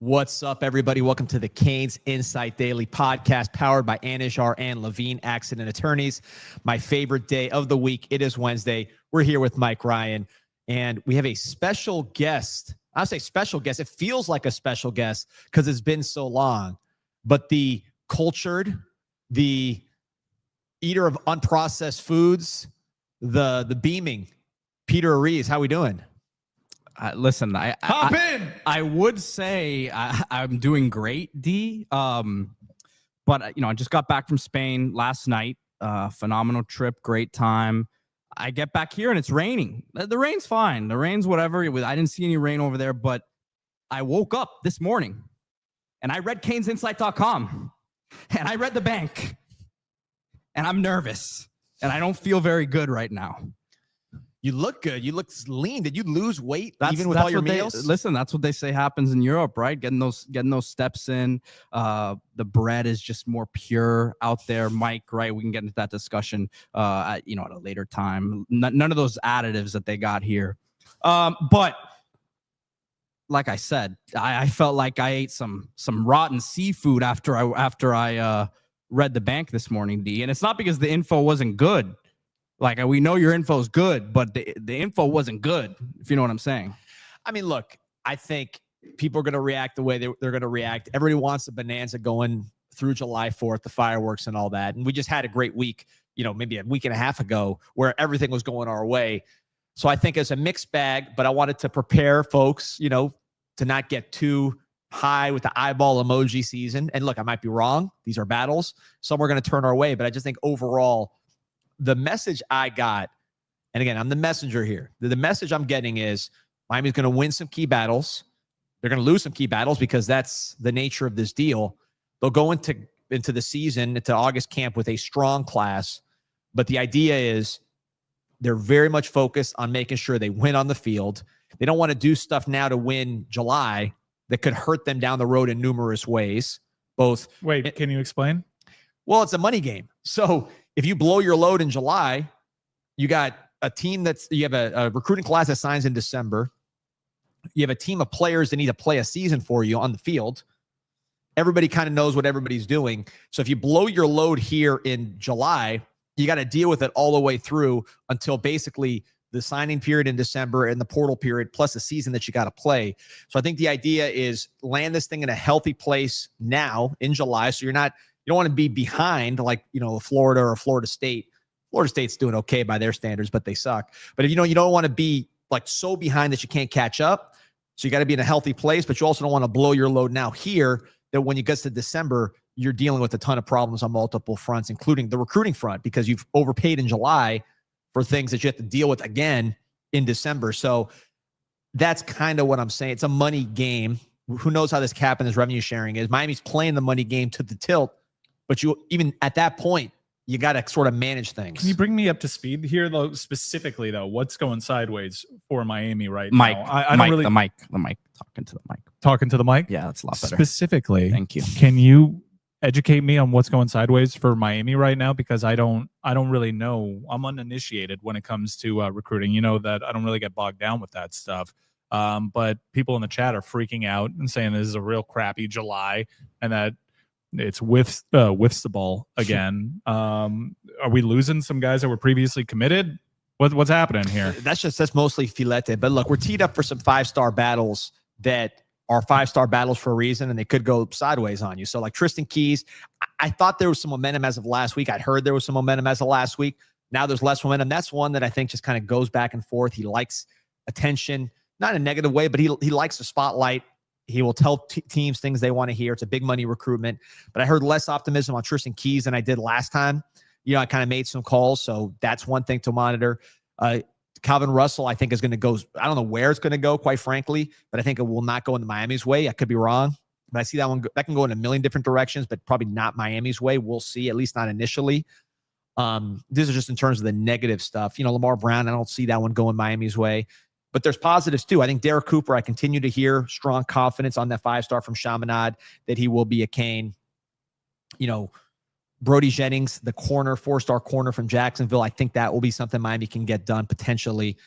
What's up, everybody? Welcome to the Canes Insight Daily podcast powered by Anijar and Levine Accident Attorneys. My favorite day of the week. It is Wednesday. We're here with Mike Ryan, and we have a special guest. I'll say special guest. It feels like a special guest because it's been so long, but the cultured, the eater of unprocessed foods, the beaming, Peter Ariz. How we doing? Listen, I would say I'm doing great, D. But I just got back from Spain last night. Phenomenal trip, great time. I get back here and it's raining. The rain's fine. The rain's whatever. I didn't see any rain over there, but I woke up this morning and I read CanesInsight.com and I read the bank and I'm nervous and I don't feel very good right now. You look good. You look lean. Did you lose weight even with all your meals? Listen, that's what they say happens in Europe, right? Getting those steps in. The bread is just more pure out there, Mike. Right? We can get into that discussion, at a later time. None of those additives that they got here. But like I said, I felt like I ate some rotten seafood after I read the bank this morning, D. And it's not because the info wasn't good. Like, we know your info is good, but the info wasn't good, if you know what I'm saying. I mean, look, I think people are going to react the way they're going to react. Everybody wants a bonanza going through July 4th, the fireworks and all that. And we just had a great week, maybe a week and a half ago where everything was going our way. So I think it's a mixed bag, but I wanted to prepare folks, to not get too high with the eyeball emoji season. And look, I might be wrong. These are battles. Some are going to turn our way, but I just think overall, the message I got, and again, I'm the messenger here. The message I'm getting is Miami's going to win some key battles. They're going to lose some key battles because that's the nature of this deal. They'll go into the season, into August camp with a strong class. But the idea is they're very much focused on making sure they win on the field. They don't want to do stuff now to win July that could hurt them down the road in numerous ways. Wait, can you explain? Well, it's a money game. So if you blow your load in July, you got a team you have a recruiting class that signs in December. You have a team of players that need to play a season for you on the field. Everybody kind of knows what everybody's doing. So if you blow your load here in July, you got to deal with it all the way through until basically the signing period in December and the portal period, plus the season that you got to play. So I think the idea is land this thing in a healthy place now in July. So you don't want to be behind like, Florida or Florida State. Florida State's doing okay by their standards, but they suck. But if you don't want to be like so behind that you can't catch up. So you got to be in a healthy place, but you also don't want to blow your load now here that when you get to December, you're dealing with a ton of problems on multiple fronts, including the recruiting front, because you've overpaid in July for things that you have to deal with again in December. So that's kind of what I'm saying. It's a money game. Who knows how this cap and this revenue sharing is? Miami's playing the money game to the tilt. But even at that point, you got to sort of manage things. Can you bring me up to speed here, though? Specifically, though, what's going sideways for Miami right Mike, now? I don't really... The mic. Talking to the mic. Talking to the mic? Yeah, that's a lot better. Specifically, thank you. Can you educate me on what's going sideways for Miami right now? Because I don't really know. I'm uninitiated when it comes to recruiting. You know that I don't really get bogged down with that stuff. But people in the chat are freaking out and saying this is a real crappy July and that it's whiffsable again. Are we losing some guys that were previously committed? What's happening here? That's mostly filete. But look, we're teed up for some 5-star battles that are 5-star battles for a reason, and they could go sideways on you. So like Tristan Keys, I thought there was some momentum as of last week. I'd heard there was some momentum as of last week. Now there's less momentum. That's one that I think just kind of goes back and forth. He likes attention, not in a negative way, but he likes the spotlight. He will tell teams things they want to hear. It's a big money recruitment. But I heard less optimism on Tristan Keys than I did last time. I kind of made some calls, so that's one thing to monitor. Calvin Russell, I think, is going to go. I don't know where it's going to go, quite frankly, but I think it will not go into Miami's way. I could be wrong, but I see that one. That can go in a million different directions, but probably not Miami's way. We'll see, at least not initially. This is just in terms of the negative stuff. Lamar Brown, I don't see that one going Miami's way. But there's positives too. I think Derek Cooper, I continue to hear strong confidence on that 5-star from Chaminade that he will be a Cane. Brody Jennings, the corner, 4-star corner from Jacksonville. I think that will be something Miami can get done potentially.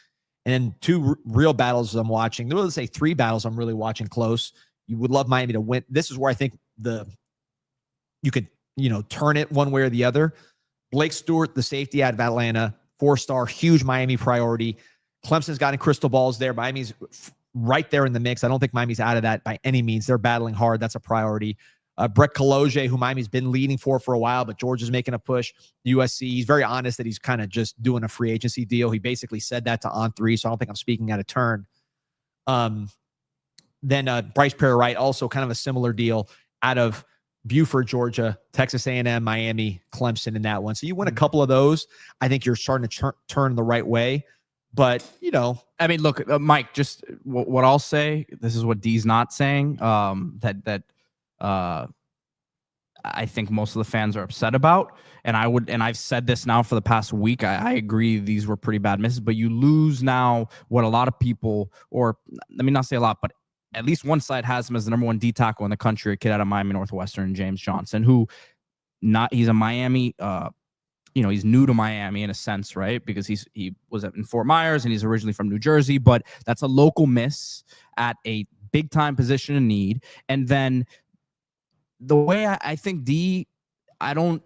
And then 2 real battles I'm watching. Let's say 3 battles I'm really watching close. You would love Miami to win. This is where I think you could, turn it one way or the other. Blake Stewart, the safety out of Atlanta, 4-star, huge Miami priority. Clemson's gotten crystal balls there. Miami's right there in the mix. I don't think Miami's out of that by any means. They're battling hard. That's a priority. Brett Kaloje, who Miami's been leading for a while, but Georgia's making a push. USC, he's very honest that he's kind of just doing a free agency deal. He basically said that to On3, so I don't think I'm speaking out of turn. Then Bryce Perry-Wright, also kind of a similar deal out of Buford, Georgia, Texas A&M, Miami, Clemson in that one. So you win a couple of those, I think you're starting to turn the right way. But, I mean, look, Mike, just what I'll say, this is what D's not saying, that I think most of the fans are upset about. And I've said this now for the past week. I agree these were pretty bad misses, but you lose now what a lot of people, or let me not say a lot, but at least one side has him as the number 1 D tackle in the country, a kid out of Miami Northwestern, James Johnson, who he's a Miami, he's new to Miami in a sense, right? Because he was in Fort Myers and he's originally from New Jersey, but that's a local miss at a big time position of need. And then the way I think I don't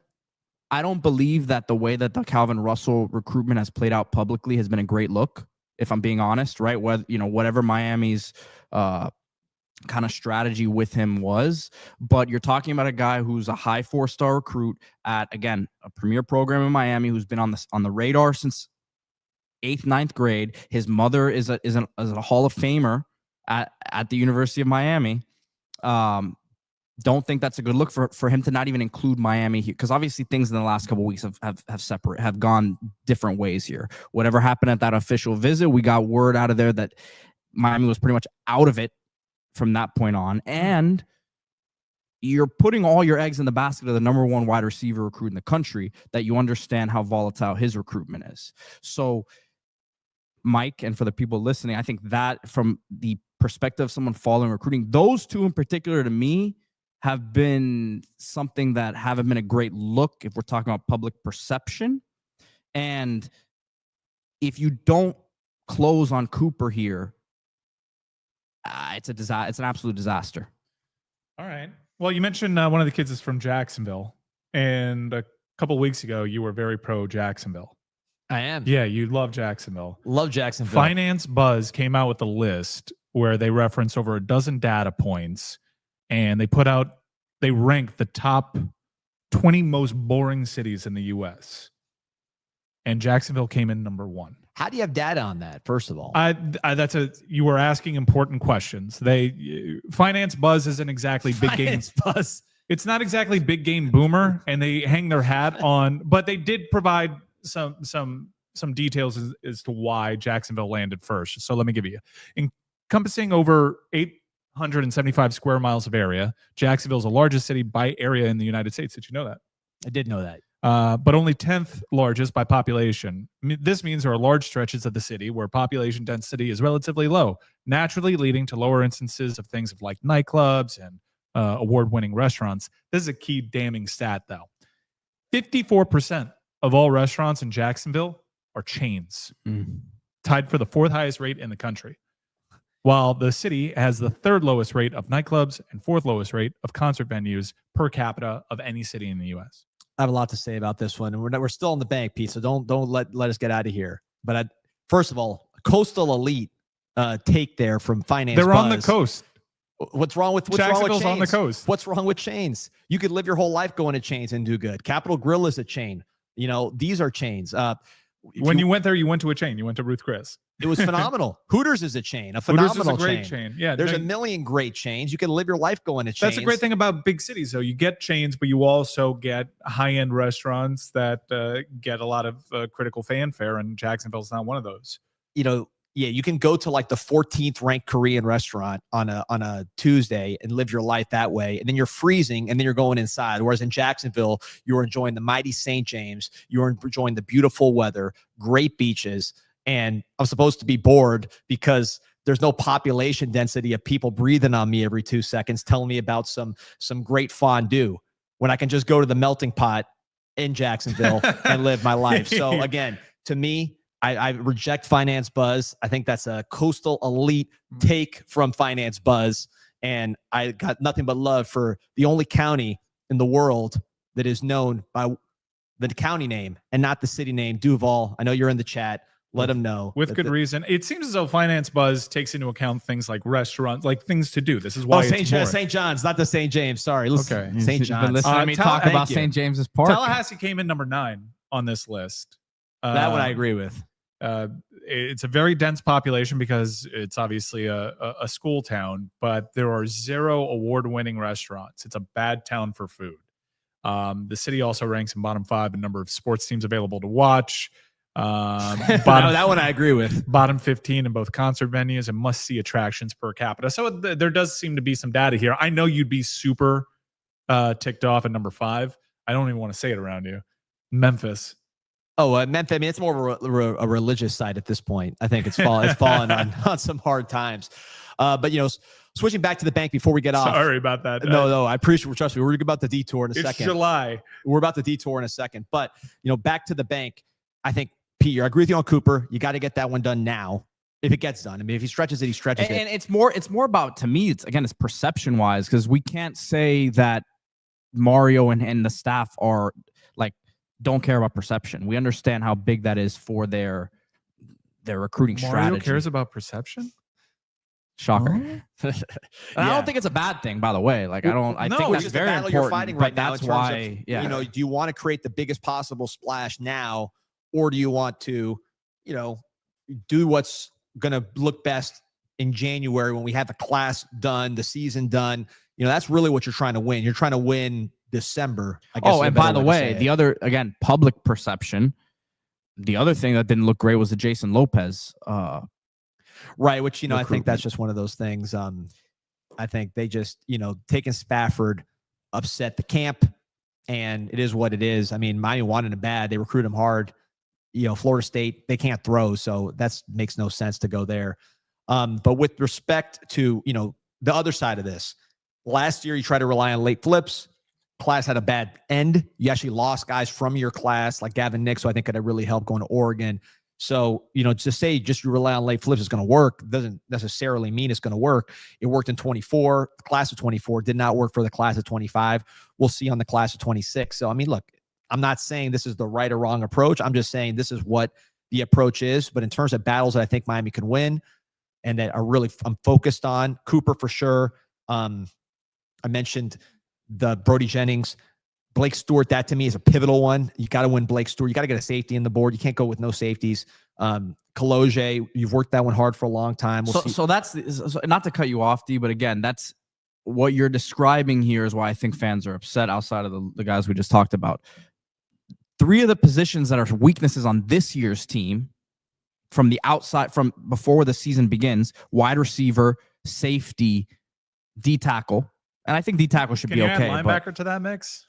believe that the way that the Calvin Russell recruitment has played out publicly has been a great look, if I'm being honest, right? Whatever Miami's kind of strategy with him was, but you're talking about a guy who's a high 4-star recruit at, again, a premier program in Miami, who's been on the radar since 8th, 9th grade. His mother is a Hall of Famer at the University of Miami. Don't think that's a good look for him to not even include Miami here, because obviously things in the last couple of weeks have gone different ways here. Whatever happened at that official visit, we got word out of there that Miami was pretty much out of it from that point on, and you're putting all your eggs in the basket of the number 1 wide receiver recruit in the country, that you understand how volatile his recruitment is. So, Mike, and for the people listening, I think that from the perspective of someone following recruiting, those two in particular to me have been something that haven't been a great look if we're talking about public perception. And if you don't close on Cooper here, it's an absolute disaster. All right. Well, you mentioned one of the kids is from Jacksonville, and a couple of weeks ago, you were very pro Jacksonville. I am. Yeah, you love Jacksonville. Love Jacksonville. Finance Buzz came out with a list where they referenced over a dozen data points, and they ranked the top 20 most boring cities in the U.S. And Jacksonville came in number 1. How do you have data on that, first of all? You were asking important questions. Finance Buzz isn't exactly big game. Buzz. It's not exactly big game boomer, and they hang their hat on, but they did provide some details as to why Jacksonville landed first. So let me give you. Encompassing over 875 square miles of area, Jacksonville is the largest city by area in the United States. Did you know that? I did know that. But only 10th largest by population. This means there are large stretches of the city where population density is relatively low, naturally leading to lower instances of things like nightclubs and award-winning restaurants. This is a key damning stat, though. 54% of all restaurants in Jacksonville are chains, tied for the 4th highest rate in the country, while the city has the 3rd lowest rate of nightclubs and 4th lowest rate of concert venues per capita of any city in the U.S. I have a lot to say about this one, and we're still in the bank, Pete. So don't let us get out of here. But first of all, coastal elite take there from Finance They're Buzz. on the coast. What's wrong with Jacksonville's chains? on the coast. What's wrong with chains? You could live your whole life going to chains and do good. Capitol Grill is a chain. These are chains. When you went there, you went to a chain. You went to Ruth Chris. It was phenomenal. Hooters is a chain, a phenomenal Hooters is a great chain. Yeah, there's a million great chains. You can live your life going to chains. That's the great thing about big cities, though. You get chains, but you also get high-end restaurants that get a lot of critical fanfare, and Jacksonville's not one of those. You can go to like the 14th ranked Korean restaurant on a Tuesday and live your life that way. And then you're freezing and then you're going inside. Whereas in Jacksonville, you're enjoying the mighty St. James. You're enjoying the beautiful weather, great beaches. And I'm supposed to be bored because there's no population density of people breathing on me every 2 seconds telling me about some great fondue when I can just go to the melting pot in Jacksonville and live my life. So again, to me, I reject Finance Buzz. I think that's a coastal elite take from Finance Buzz. And I got nothing but love for the only county in the world that is known by the county name and not the city name, Duval. I know you're in the chat. Let them know. With good reason. It seems as though Finance Buzz takes into account things like restaurants, like things to do. This is why St. John's, not the St. James. Sorry. Okay. St. John's. Listen to me talk about St. James's Park. Tallahassee came in number 9 on this list. That one I agree with. It's a very dense population because it's obviously a school town, but there are 0 award-winning restaurants. It's a bad town for food. The city also ranks in bottom 5 in number of sports teams available to watch. That one I agree with. Bottom 15 in both concert venues and must-see attractions per capita. So there does seem to be some data here. I know you'd be super ticked off at number 5. I don't even want to say it around you. Memphis. Oh, Memphis. I mean, it's more of a religious side at this point. I think it's fallen on some hard times. But switching back to the bank before we get off. Sorry about that. No, I appreciate. Trust me, we're about to detour in a second. It's July. We're about to detour in a second. But back to the bank. I think Peter, I agree with you on Cooper. You got to get that one done now. If it gets done, I mean, if he stretches it, he stretches it. And it's more about, to me, it's perception wise, because we can't say that Mario and the staff are don't care about perception. We understand how big that is for their recruiting strategy. Mario cares about perception? Shocker. I don't think it's a bad thing, by the way. I think that's very important. You're fighting right now. That's why, do you want to create the biggest possible splash now, or do you want to, do what's going to look best in January when we have the class done, the season done? That's really what you're trying to win. You're trying to win December. I guess. Oh, and by the way, the other, again, public perception. The other thing that didn't look great was the Jason Lopez. Right, which I think that's just one of those things. I think they just taking Spafford upset the camp, and it is what it is. I mean, Miami wanted him bad. They recruit him hard. Florida State, they can't throw, so that makes no sense to go there. But with respect to the other side of this, last year you tried to rely on late flips. Class had a bad end. You actually lost guys from your class, like Gavin Nix, who I think could have really helped going to Oregon. So, to say just you rely on late flips is going to work doesn't necessarily mean it's going to work. It worked in 24. The class of 24 did not work for the class of 25. We'll see on the class of 26. So, I mean, look, I'm not saying this is the right or wrong approach. I'm just saying this is what the approach is. But in terms of battles that I think Miami can win and that I'm focused on, Cooper for sure. I mentioned the Brody Jennings, Blake Stewart. That to me is a pivotal one. You got to win Blake Stewart. You got to get a safety in the board. You can't go with no safeties. Kaloje, you've worked that one hard for a long time. So that's not to cut you off, D, but again, that's what you're describing here is why I think fans are upset outside of the guys we just talked about. 3 of the positions that are weaknesses on this year's team from the outside, from before the season begins, wide receiver, safety, D tackle. And I think D tackle should be okay. Add linebacker to that mix?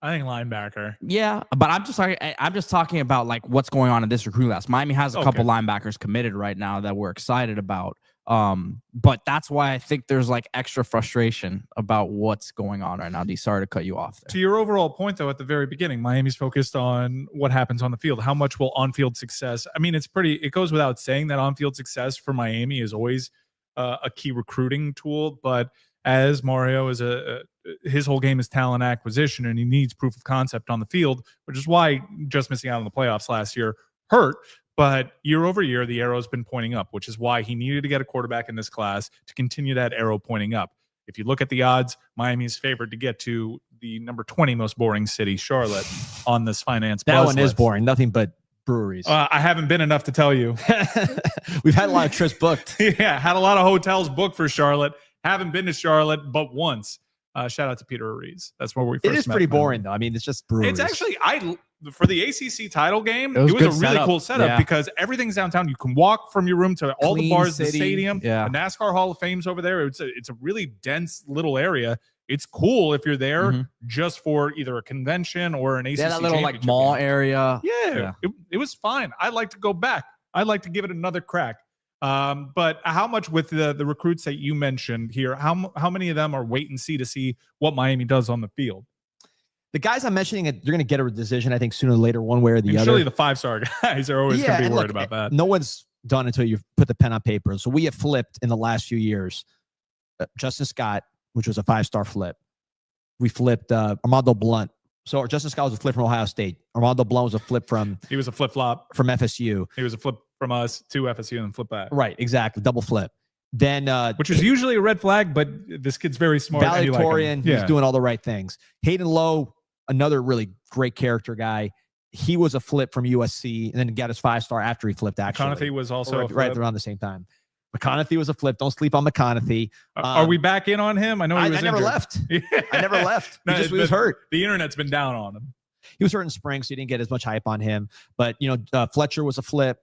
I think linebacker. Yeah, but I'm just talking about what's going on in this recruiting class. Miami has a couple linebackers committed right now that we're excited about. But that's why I think there's extra frustration about what's going on right now. D, sorry to cut you off there. To your overall point, though, at the very beginning, Miami's focused on what happens on the field. How much will on-field success? I mean, it goes without saying that on-field success for Miami is always a key recruiting tool, but as Mario is his whole game is talent acquisition, and he needs proof of concept on the field, which is why just missing out on the playoffs last year hurt. But year over year, the arrow's been pointing up, which is why he needed to get a quarterback in this class to continue that arrow pointing up. If you look at the odds, Miami is favored to get to the number 20 most boring city, Charlotte, on this finance. That one is boring. Nothing but breweries. I haven't been enough to tell you. We've had a lot of trips booked. Yeah, had a lot of hotels booked for Charlotte. Haven't been to Charlotte but once. Shout out to Peter Rees. That's where we first met. It is pretty boring, though. I mean, it's just breweries. It's actually, for the ACC title game, it was a really cool setup because everything's downtown. You can walk from your room to all the bars, the stadium, the NASCAR Hall of Fame's over there. It's a really dense little area. It's cool if you're there just for either a convention or an ACC that little mall area. Yeah. It was fine. I'd like to go back. I'd like to give it another crack. But how much with the recruits that you mentioned here, how many of them are wait and see what Miami does on the field? The guys I'm mentioning, you're going to get a decision, I think, sooner or later, one way or the other. Surely the 5-star guys are always going to be worried about that. No one's done until you put the pen on paper. So we have flipped in the last few years Justin Scott, which was a 5-star flip. We flipped Armando Blunt. So Justin Scott was a flip from Ohio State. Armando Blunt was a flip from He was a flip flop. from FSU. He was a flip from us to FSU and then flip back. Right, exactly, double flip. Then Which is usually a red flag, but this kid's very smart. and you like him. valedictorian, he's doing all the right things. Hayden Lowe, another really great character guy. He was a flip from USC and then got his 5-star after he flipped. Actually, McConaughey was also right around the same time. McConaughey was a flip. Don't sleep on McConaughey. Are we back in on him? I know he was I never injured. left. Yeah. I never left. No, He was hurt. The internet's been down on him. He was hurt in spring, so he didn't get as much hype on him. But, Fletcher was a flip.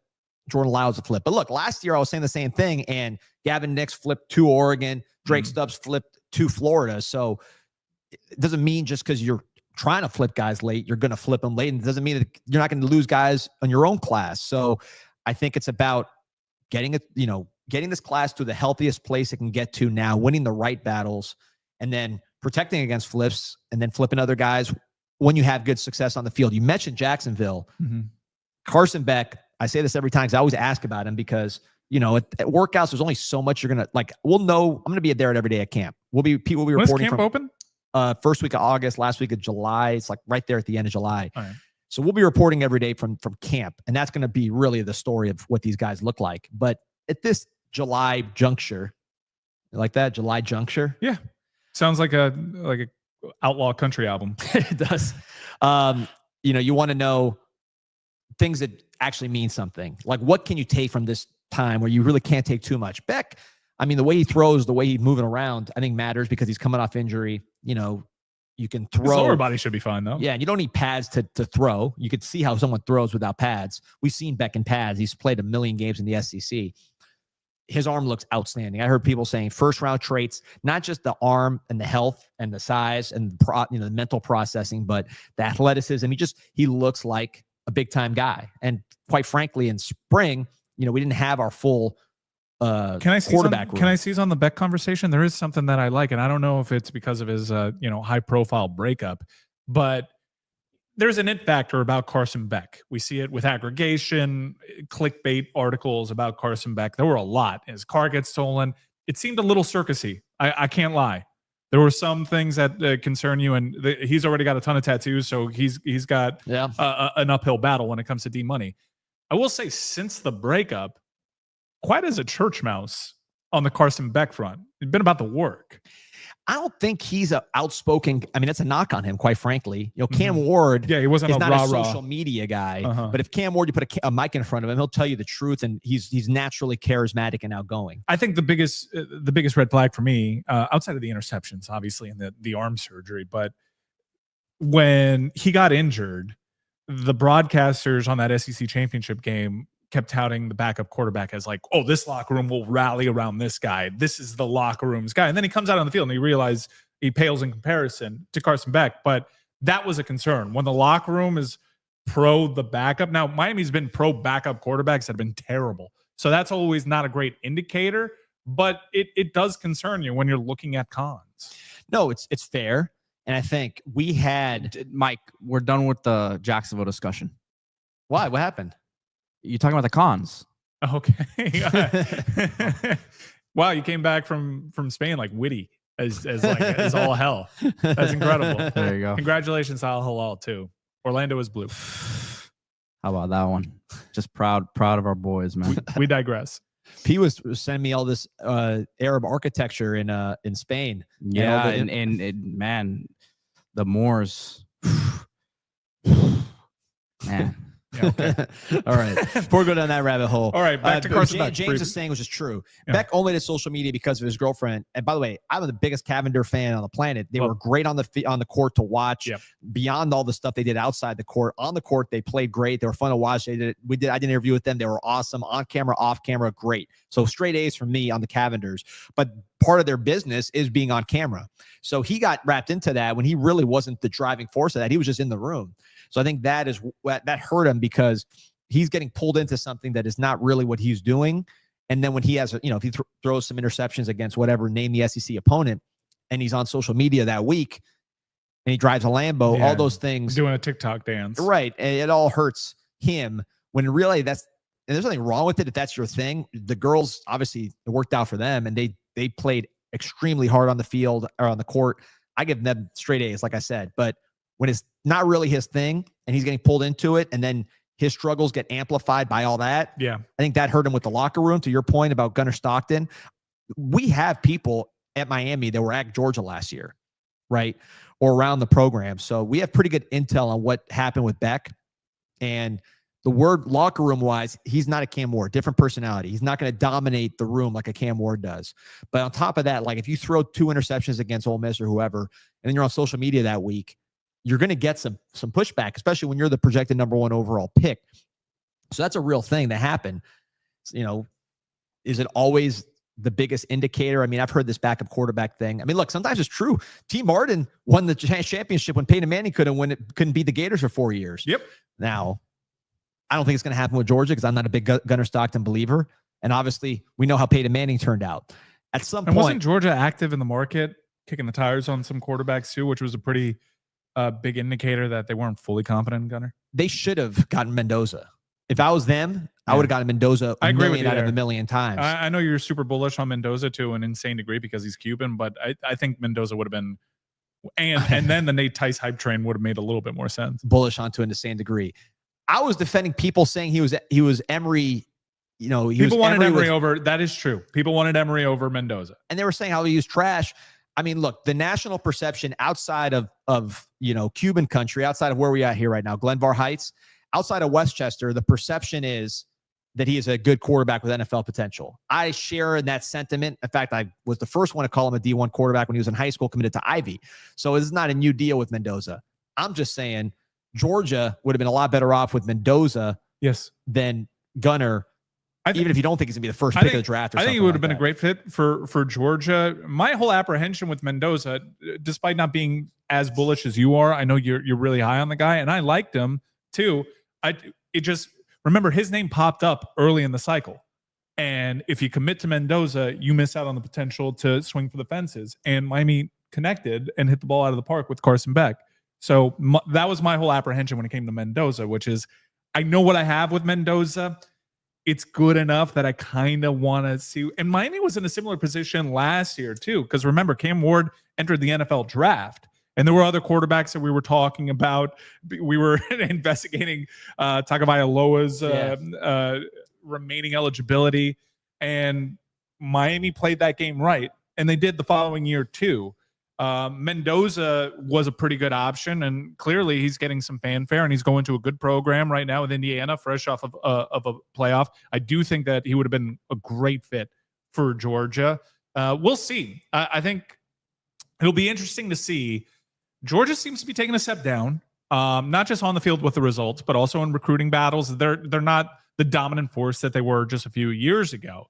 Jordan Lau was a flip. But look, last year I was saying the same thing, and Gavin Nix flipped to Oregon. Drake Stubbs flipped to Florida. So it doesn't mean just because you're trying to flip guys late, you're going to flip them late. And it doesn't mean that you're not going to lose guys on your own class. So I think it's about getting this class to the healthiest place it can get to now, winning the right battles, and then protecting against flips, and then flipping other guys when you have good success on the field. You mentioned Jacksonville. Carson Beck, I say this every time because I always ask about him because, at workouts, there's only so much you're going to we'll know. I'm going to be there every day at camp. People will be When's reporting camp open? First week of August, last week of July. It's like right there at the end of July. All right. So we'll be reporting every day from camp. And that's going to be really the story of what these guys look like. But at this July juncture, you like that? July juncture? Yeah. Sounds like a outlaw country album. It does. You want to know things that actually mean something. Like, what can you take from this time where you really can't take too much? Beck, the way he throws, the way he's moving around, I think matters because he's coming off injury. You can throw. His lower body should be fine, though. Yeah, and you don't need pads to throw. You could see how someone throws without pads. We've seen Beck in pads. He's played 1 million games in the SEC. His arm looks outstanding. I heard people saying first-round traits, not just the arm and the health and the size and the mental processing, but the athleticism. He looks like a big-time guy. And quite frankly, in spring, we didn't have our full quarterback room. Can I seize on the Beck conversation? There is something that I like, and I don't know if it's because of his high profile breakup, but there's an it factor about Carson Beck. We see it with aggregation, clickbait articles about Carson Beck. There were a lot. His car gets stolen. It seemed a little circusy. I can't lie. There were some things that concern you, and he's already got a ton of tattoos, so he's got an uphill battle when it comes to D-Money. I will say, since the breakup, quite as a church mouse on the Carson Beck front. It's been about the work. I don't think he's an outspoken. That's a knock on him, quite frankly. Cam Ward he wasn't is not rah-rah. a social media guy. But if Cam Ward, you put a mic in front of him, he'll tell you the truth, and he's naturally charismatic and outgoing. I think the biggest red flag for me, outside of the interceptions, obviously, and the arm surgery, but when he got injured, the broadcasters on that SEC championship game kept touting the backup quarterback as like, oh, this locker room will rally around this guy. This is the locker room's guy. And then he comes out on the field and he realized he pales in comparison to Carson Beck. But that was a concern. When the locker room is pro the backup. Now, Miami's been pro backup quarterbacks that have been terrible. So that's always not a great indicator, but it does concern you when you're looking at cons. No, it's fair. And I think we had... Mike, we're done with the Jacksonville discussion. Why? What happened? You're talking about the cons. Okay. Wow, you came back from Spain like witty as all hell. That's incredible. There you go. Congratulations, Al Hilal too. Orlando is blue. How about that one? Just proud of our boys, man. We digress. P was sending me all this Arab architecture in Spain. Yeah, and man, the Moors. Man. Yeah, okay. All right. Before we go down that rabbit hole. All right, back to Carson Beck. James is saying, which is true. Yeah. Beck only did social media because of his girlfriend. And by the way, I'm the biggest Cavender fan on the planet. They were great on the court to watch. Yep. Beyond all the stuff they did outside the court, on the court they played great. They were fun to watch. I did an interview with them. They were awesome on camera, off camera, great. So straight A's from me on the Cavenders. But part of their business is being on camera. So he got wrapped into that when he really wasn't the driving force of that. He was just in the room. So I think that hurt him because he's getting pulled into something that is not really what he's doing. And then when he has, if he throws some interceptions against whatever, name the SEC opponent, and he's on social media that week and he drives a Lambo, all those things. Doing a TikTok dance. Right. And it all hurts him when really and there's nothing wrong with it if that's your thing. The girls, obviously, it worked out for them and they played extremely hard on the field or on the court. I give them straight A's, like I said. But when it's not really his thing and he's getting pulled into it, and then his struggles get amplified by all that, Yeah. I think that hurt him with the locker room. To your point about Gunnar Stockton, we have people at Miami that were at Georgia last year, right? Or around the program. So we have pretty good intel on what happened with Beck. And the word locker room wise, he's not a Cam Ward, different personality. He's not going to dominate the room like a Cam Ward does. But on top of that, like if you throw 2 interceptions against Ole Miss or whoever, and then you're on social media that week, you're going to get some pushback, especially when you're the projected #1 overall pick. So that's a real thing that happened. You know, is it always the biggest indicator? I mean, I've heard this backup quarterback thing. I mean, look, sometimes it's true. T. Martin won the championship when Peyton Manning couldn't beat the Gators for 4 years. Yep. Now, I don't think it's going to happen with Georgia because I'm not a big Gunnar Stockton believer. And obviously, we know how Peyton Manning turned out. At some point, wasn't Georgia active in the market, kicking the tires on some quarterbacks too, which was a pretty big indicator that they weren't fully confident in Gunnar? They should have gotten Mendoza. If I was them, I would have gotten Mendoza I agree million with you out of there. a million times. I know you're super bullish on Mendoza to an insane degree because he's Cuban, but I think Mendoza would have been, and then the Nate Tice hype train would have made a little bit more sense. Bullish onto an insane degree. I was defending people saying he was Emory. You know, People wanted Emory with, over. That is true. People wanted Emory over Mendoza, and they were saying how he was trash. I mean, look, the national perception outside of you know Cuban country, outside of where we are here right now, Glenvar Heights, outside of Westchester, the perception is that he is a good quarterback with NFL potential. I share in that sentiment. In fact, I was the first one to call him a D1 quarterback when he was in high school, committed to Ivy. So this is not a new deal with Mendoza. I'm just saying Georgia would have been a lot better off with Mendoza than Gunnar, even if you don't think he's going to be the first pick of the draft. Or I think it would have been a great fit for Georgia. My whole apprehension with Mendoza, despite not being as bullish as you are, I know you're really high on the guy, and I liked him too. Remember, his name popped up early in the cycle. And if you commit to Mendoza, you miss out on the potential to swing for the fences. And Miami connected and hit the ball out of the park with Carson Beck. So that was my whole apprehension when it came to Mendoza, which is I know what I have with Mendoza. It's good enough that I kind of want to see. And Miami was in a similar position last year too, because remember, Cam Ward entered the NFL draft. And there were other quarterbacks that we were talking about. We were investigating Tagovailoa's remaining eligibility. And Miami played that game right. And they did the following year too. Mendoza was a pretty good option. And clearly he's getting some fanfare. And he's going to a good program right now with Indiana, fresh off of a playoff. I do think that he would have been a great fit for Georgia. We'll see. I think it'll be interesting to see. Georgia seems to be taking a step down, not just on the field with the results, but also in recruiting battles. They're not the dominant force that they were just a few years ago.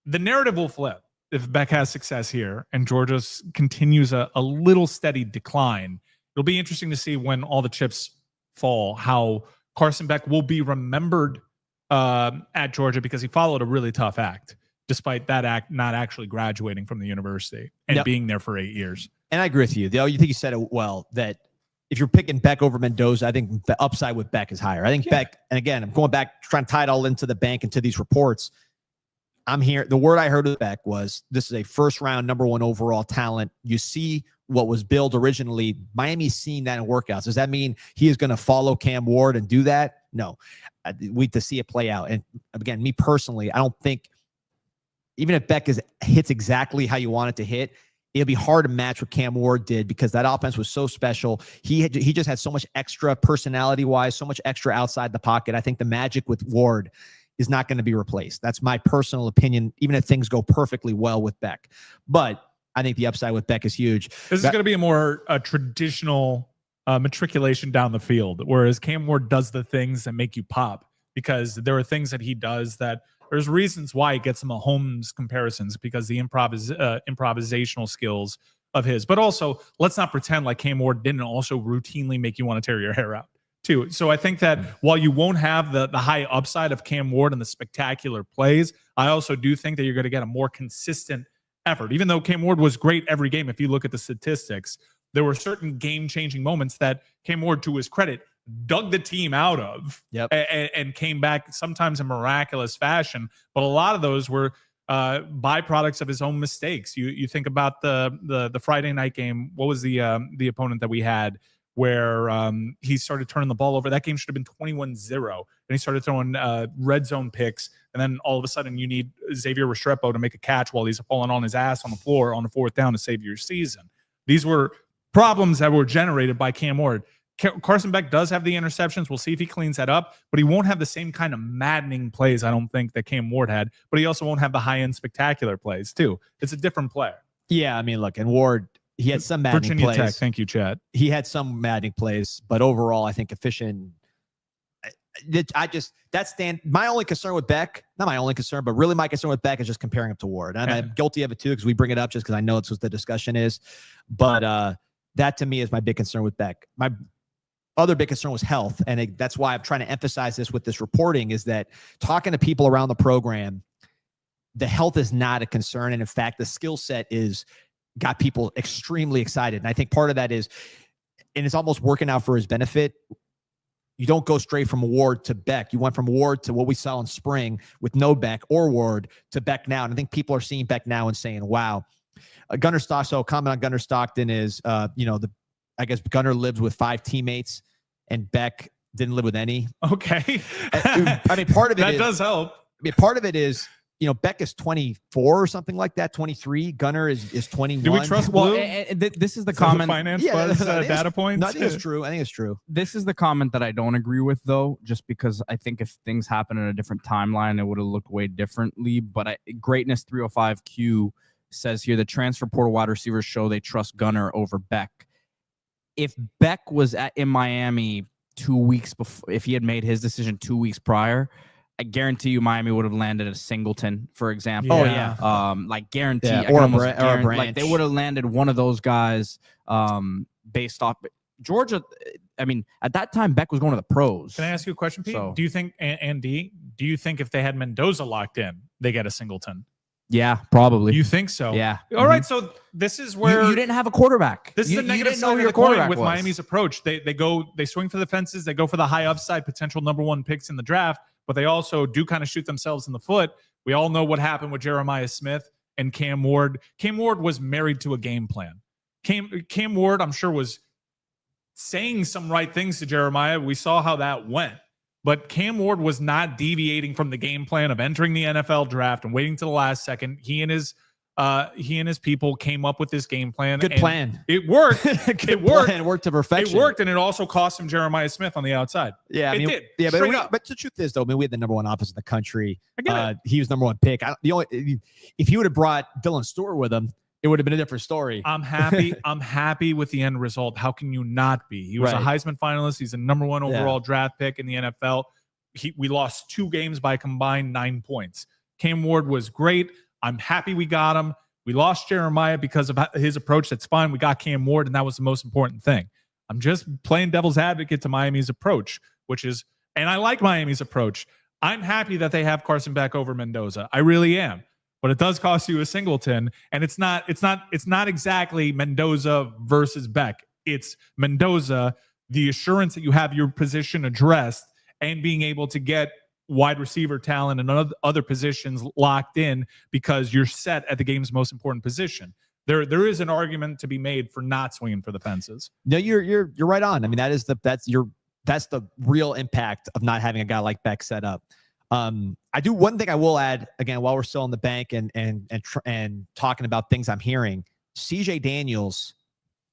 The narrative will flip if Beck has success here and Georgia continues a little steady decline. It'll be interesting to see when all the chips fall, how Carson Beck will be remembered at Georgia because he followed a really tough act, despite that act not actually graduating from the university and being there for 8 years. And I agree with you. You think you said it well, that if you're picking Beck over Mendoza, I think the upside with Beck is higher. I think Beck, and again, I'm going back, trying to tie it all into the bank, into these reports. I'm here. The word I heard with Beck was this is a first round #1 overall talent. You see what was billed originally. Miami's seeing that in workouts. Does that mean he is going to follow Cam Ward and do that? No. We to see it play out. And again, me personally, I don't think even if Beck hits exactly how you want it to hit, it'll be hard to match what Cam Ward did because that offense was so special. He just had so much extra personality-wise, so much extra outside the pocket. I think the magic with Ward is not going to be replaced. That's my personal opinion, even if things go perfectly well with Beck. But I think the upside with Beck is huge. This is going to be a more traditional matriculation down the field, whereas Cam Ward does the things that make you pop because there are things that he does that there's reasons why he gets some Mahomes comparisons because the improvisational skills of his. But also, let's not pretend like Cam Ward didn't also routinely make you want to tear your hair out too. So I think that while you won't have the high upside of Cam Ward and the spectacular plays, I also do think that you're going to get a more consistent effort. Even though Cam Ward was great every game, if you look at the statistics, there were certain game-changing moments that Cam Ward, to his credit, dug the team out of and came back sometimes in miraculous fashion. But a lot of those were byproducts of his own mistakes. You think about the Friday night game. What was the opponent that we had where he started turning the ball over? That game should have been 21-0, and he started throwing red zone picks, and then all of a sudden you need Xavier Restrepo to make a catch while he's falling on his ass on the floor on the 4th down to save your season. These were problems that were generated by Cam Ward. Carson Beck does have the interceptions. We'll see if he cleans that up, but he won't have the same kind of maddening plays, I don't think, that Cam Ward had, but he also won't have the high-end spectacular plays, too. It's a different player. Yeah, I mean, look, and Ward, he had some maddening Virginia plays. Tech, thank you, Chad. He had some maddening plays, but overall, I think efficient. My only concern with Beck, not my only concern, but really my concern with Beck is just comparing him to Ward. And I'm guilty of it, too, because we bring it up just because I know it's what the discussion is. But that, to me, is my big concern with Beck. My other big concern was health, and that's why I'm trying to emphasize this with this reporting, is that talking to people around the program, the health is not a concern, and in fact, the skill set got people extremely excited. And I think part of that is, and it's almost working out for his benefit, you don't go straight from Ward to Beck. You went from Ward to what we saw in spring with no Beck or Ward to Beck now, and I think people are seeing Beck now and saying, wow. Gunnar Stockton, so comment on Gunnar Stockton is, I guess Gunnar lives with 5 teammates and Beck didn't live with any. Okay. I mean, part of it does help. I mean, part of it is, Beck is 24 or something like that, 23. Gunnar is 21. Do we trust Blue? This is the comment. Finance Buzz data points. No, I think it's true. I think it's true. This is the comment that I don't agree with, though, just because I think if things happened in a different timeline, it would have looked way differently. But Greatness 305Q says here, the transfer portal wide receivers show they trust Gunnar over Beck. If Beck was in Miami 2 weeks before, if he had made his decision 2 weeks prior, I guarantee you Miami would have landed a Singleton, for example. Yeah. Oh, yeah. Guarantee. Yeah, or a Branch. Like, they would have landed one of those guys based off Georgia. I mean, at that time, Beck was going to the pros. Can I ask you a question, Pete? So, do you think, Andy, do you think if they had Mendoza locked in, they get a Singleton? Yeah, probably. You think so? Yeah. All right. So this is where you didn't have a quarterback. This is the negative side of the coin with Miami's approach. They swing for the fences. They go for the high upside potential #1 picks in the draft, but they also do kind of shoot themselves in the foot. We all know what happened with Jeremiah Smith and Cam Ward. Cam Ward was married to a game plan. Cam Ward, I'm sure, was saying some right things to Jeremiah. We saw how that went. But Cam Ward was not deviating from the game plan of entering the NFL draft and waiting to the last second. He and his people came up with this game plan. Good plan. It worked. It worked. It worked to perfection. It worked, and it also cost him Jeremiah Smith on the outside. Yeah, it did. Yeah, but the truth is, though, we had the #1 offense in the country. I get it. He was #1 pick. If he would have brought Dylan Stewart with him, it would have been a different story. I'm happy. I'm happy with the end result. How can you not be? He was a Heisman finalist. He's a #1 overall draft pick in the NFL. We lost 2 games by combined 9 points. Cam Ward was great. I'm happy we got him. We lost Jeremiah because of his approach. That's fine. We got Cam Ward, and that was the most important thing. I'm just playing devil's advocate to Miami's approach, and I like Miami's approach. I'm happy that they have Carson Beck over Mendoza. I really am. But it does cost you a Singleton, and it's not exactly Mendoza versus Beck. It's Mendoza, the assurance that you have your position addressed and being able to get wide receiver talent and other positions locked in because you're set at the game's most important position. There is an argument to be made for not swinging for the fences. No, you're right on. I mean, that's the real impact of not having a guy like Beck set up. I do one thing I will add again while we're still in the bank and talking about things I'm hearing. CJ Daniels.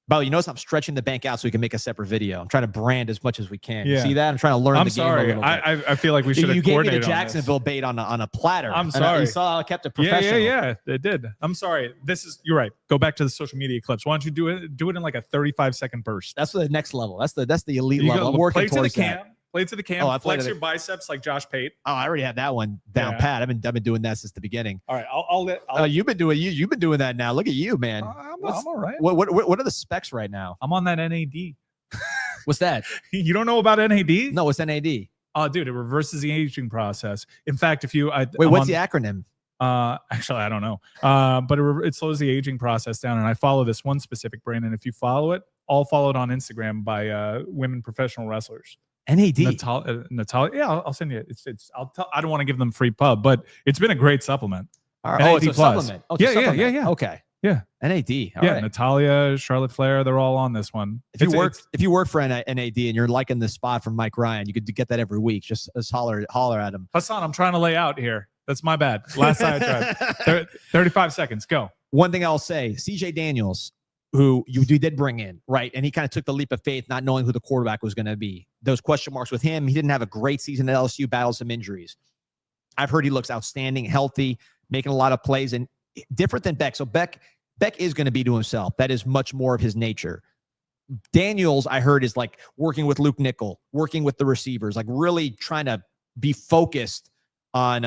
By the way, you notice I'm stretching the bank out so we can make a separate video. I'm trying to brand as much as we can. You see that? I'm trying to learn the game a little bit. I feel like we should have You gave me the coordinated on Jacksonville bait on a platter. I'm sorry. You saw how I kept it professional. Yeah, it did. I'm sorry. You're right. Go back to the social media clips. Why don't you do it in like a 35-second burst? That's the next level. That's the elite level. I'm working towards that. Play to the cam. Oh, flex your biceps like Josh Pate. Oh, I already have that one down pat. I've been doing that since the beginning. All right, you've been doing that now. Look at you, man. I'm all right. What are the specs right now? I'm on that NAD. What's that? You don't know about NAD? No, what's NAD? Oh, dude, it reverses the aging process. In fact, what's the acronym? Actually, I don't know. But it slows the aging process down. And I follow this one specific brand, and if you follow it, all followed on Instagram by women professional wrestlers. NAD. Natalia. Yeah, I'll send you. I don't want to give them free pub, but it's been a great supplement. All right. NAD Oh, it's a plus. supplement. Oh, it's a Yeah, supplement. yeah. Okay. Yeah. NAD. All Yeah, right. Natalia, Charlotte Flair, they're all on this one. If you work for NAD and you're liking the spot from Mike Ryan, you could get that every week. Just holler at him. Hassan, I'm trying to lay out here. That's my bad. Last sidetrack. 35 seconds. Go. One thing I'll say, CJ Daniels, who you did bring in, right? And he kind of took the leap of faith, not knowing who the quarterback was going to be. Those question marks with him. He didn't have a great season at LSU, battled some injuries. I've heard he looks outstanding, healthy, making a lot of plays, and different than Beck. So Beck is going to be to himself. That is much more of his nature. Daniels, I heard, is like working with Luke Nickel, working with the receivers, like really trying to be focused on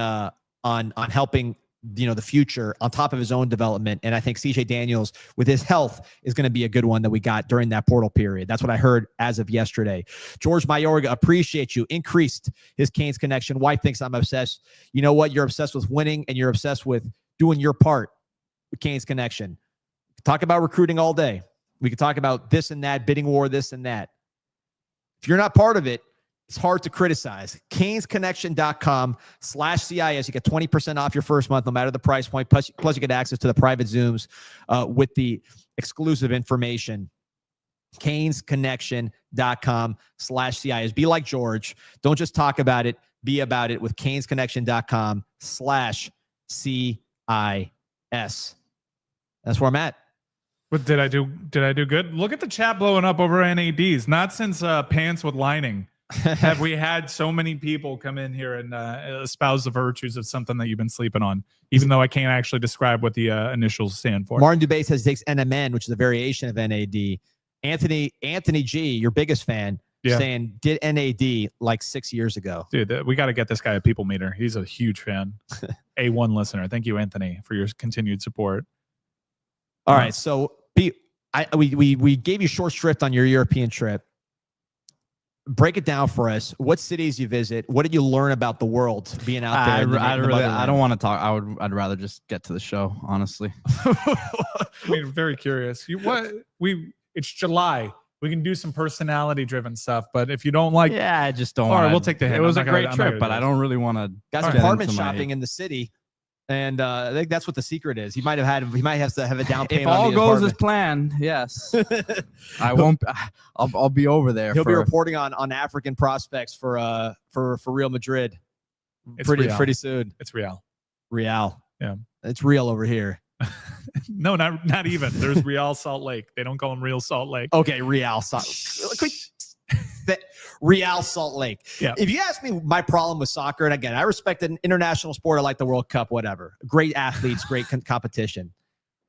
helping, the future on top of his own development. And I think CJ Daniels, with his health, is going to be a good one that we got during that portal period. That's what I heard as of yesterday. George Mayorga, appreciate you. Increased his Canes connection. Wife thinks I'm obsessed. You know what? You're obsessed with winning, and you're obsessed with doing your part with Canes connection. Talk about recruiting all day. We could talk about this and that, bidding war, this and that. If you're not part of it, it's hard to criticize. CanesConnection.com/CIS. You get 20% off your first month, no matter the price point. Plus you get access to the private Zooms with the exclusive information. CanesConnection.com/CIS. Be like George. Don't just talk about it. Be about it with CanesConnection.com/CIS. That's where I'm at. What did I do? Did I do good? Look at the chat blowing up over NADs. Not since pants with lining have we had so many people come in here and espouse the virtues of something that you've been sleeping on, even though I can't actually describe what the initials stand for. Martin Dubay says takes NMN, which is a variation of NAD. Anthony G, your biggest fan, saying did NAD like 6 years ago. Dude, we got to get this guy a people meter. He's a huge fan. A1 listener. Thank you, Anthony, for your continued support. All right, so we gave you short shrift on your European trip. Break it down for us. What cities you visit? What did you learn about the world being out there? I don't want to talk. I'd rather just get to the show, honestly. I mean, very curious. It's July. We can do some personality driven stuff, but if you don't like, I just don't. All right, we'll take the hit. It was a great trip, but I don't really want to. Got some apartment shopping in the city. And I think that's what the secret is. He might have to have a down payment. If all goes as planned, yes. I won't. I'll be over there. He'll be reporting on African prospects for Real Madrid. Pretty soon. It's Real. Real. Yeah. It's real over here. No, not even. There's Real Salt Lake. They don't call him Real Salt Lake. Okay, Real Salt Lake. Real Salt Lake. Yeah. If you ask me my problem with soccer, and again, I respect an international sport. I like the World Cup, whatever. Great athletes, great competition.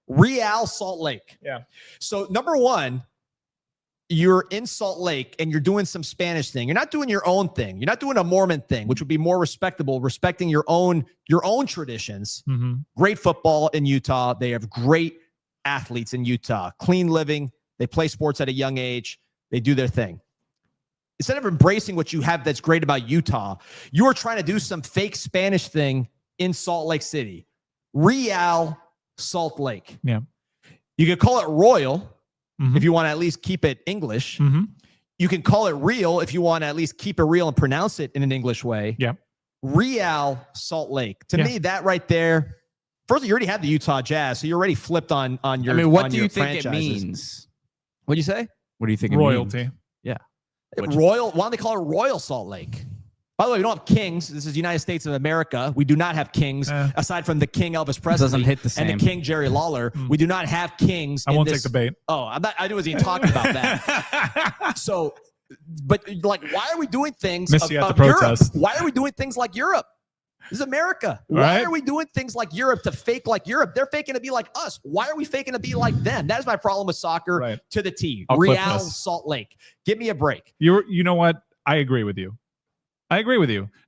Real Salt Lake. Yeah. So number one, you're in Salt Lake and you're doing some Spanish thing. You're not doing your own thing. You're not doing a Mormon thing, which would be more respectable, respecting your own traditions. Mm-hmm. Great football in Utah. They have great athletes in Utah. Clean living. They play sports at a young age. They do their thing. Instead of embracing what you have that's great about Utah, you are trying to do some fake Spanish thing in Salt Lake City. Real Salt Lake. Yeah. You could call it Royal if you want to at least keep it English. Mm-hmm. You can call it Real if you want to at least keep it real and pronounce it in an English way. Yeah. Real Salt Lake. To me, that right there, first of all, you already have the Utah Jazz, so you're already flipped on your. I mean, what do you think franchises. it means? What'd you say? What do you think it Royalty. means? Yeah. Royal. Why don't they call it Royal Salt Lake? By the way, we don't have kings. This is the United States of America. We do not have kings aside from the King Elvis Presley. Doesn't hit the same. And the King Jerry Lawler. We do not have kings. I won't take the bait. Oh, I wasn't even talking about that. So, but like, why are we doing things Missed you at of the Europe? protest. Why are we doing things like Europe? This is America. Why are we doing things like Europe to fake like Europe? They're faking to be like us. Why are we faking to be like them? That is my problem with soccer to the T. Real Salt Lake. Give me a break. You know what? I agree with you.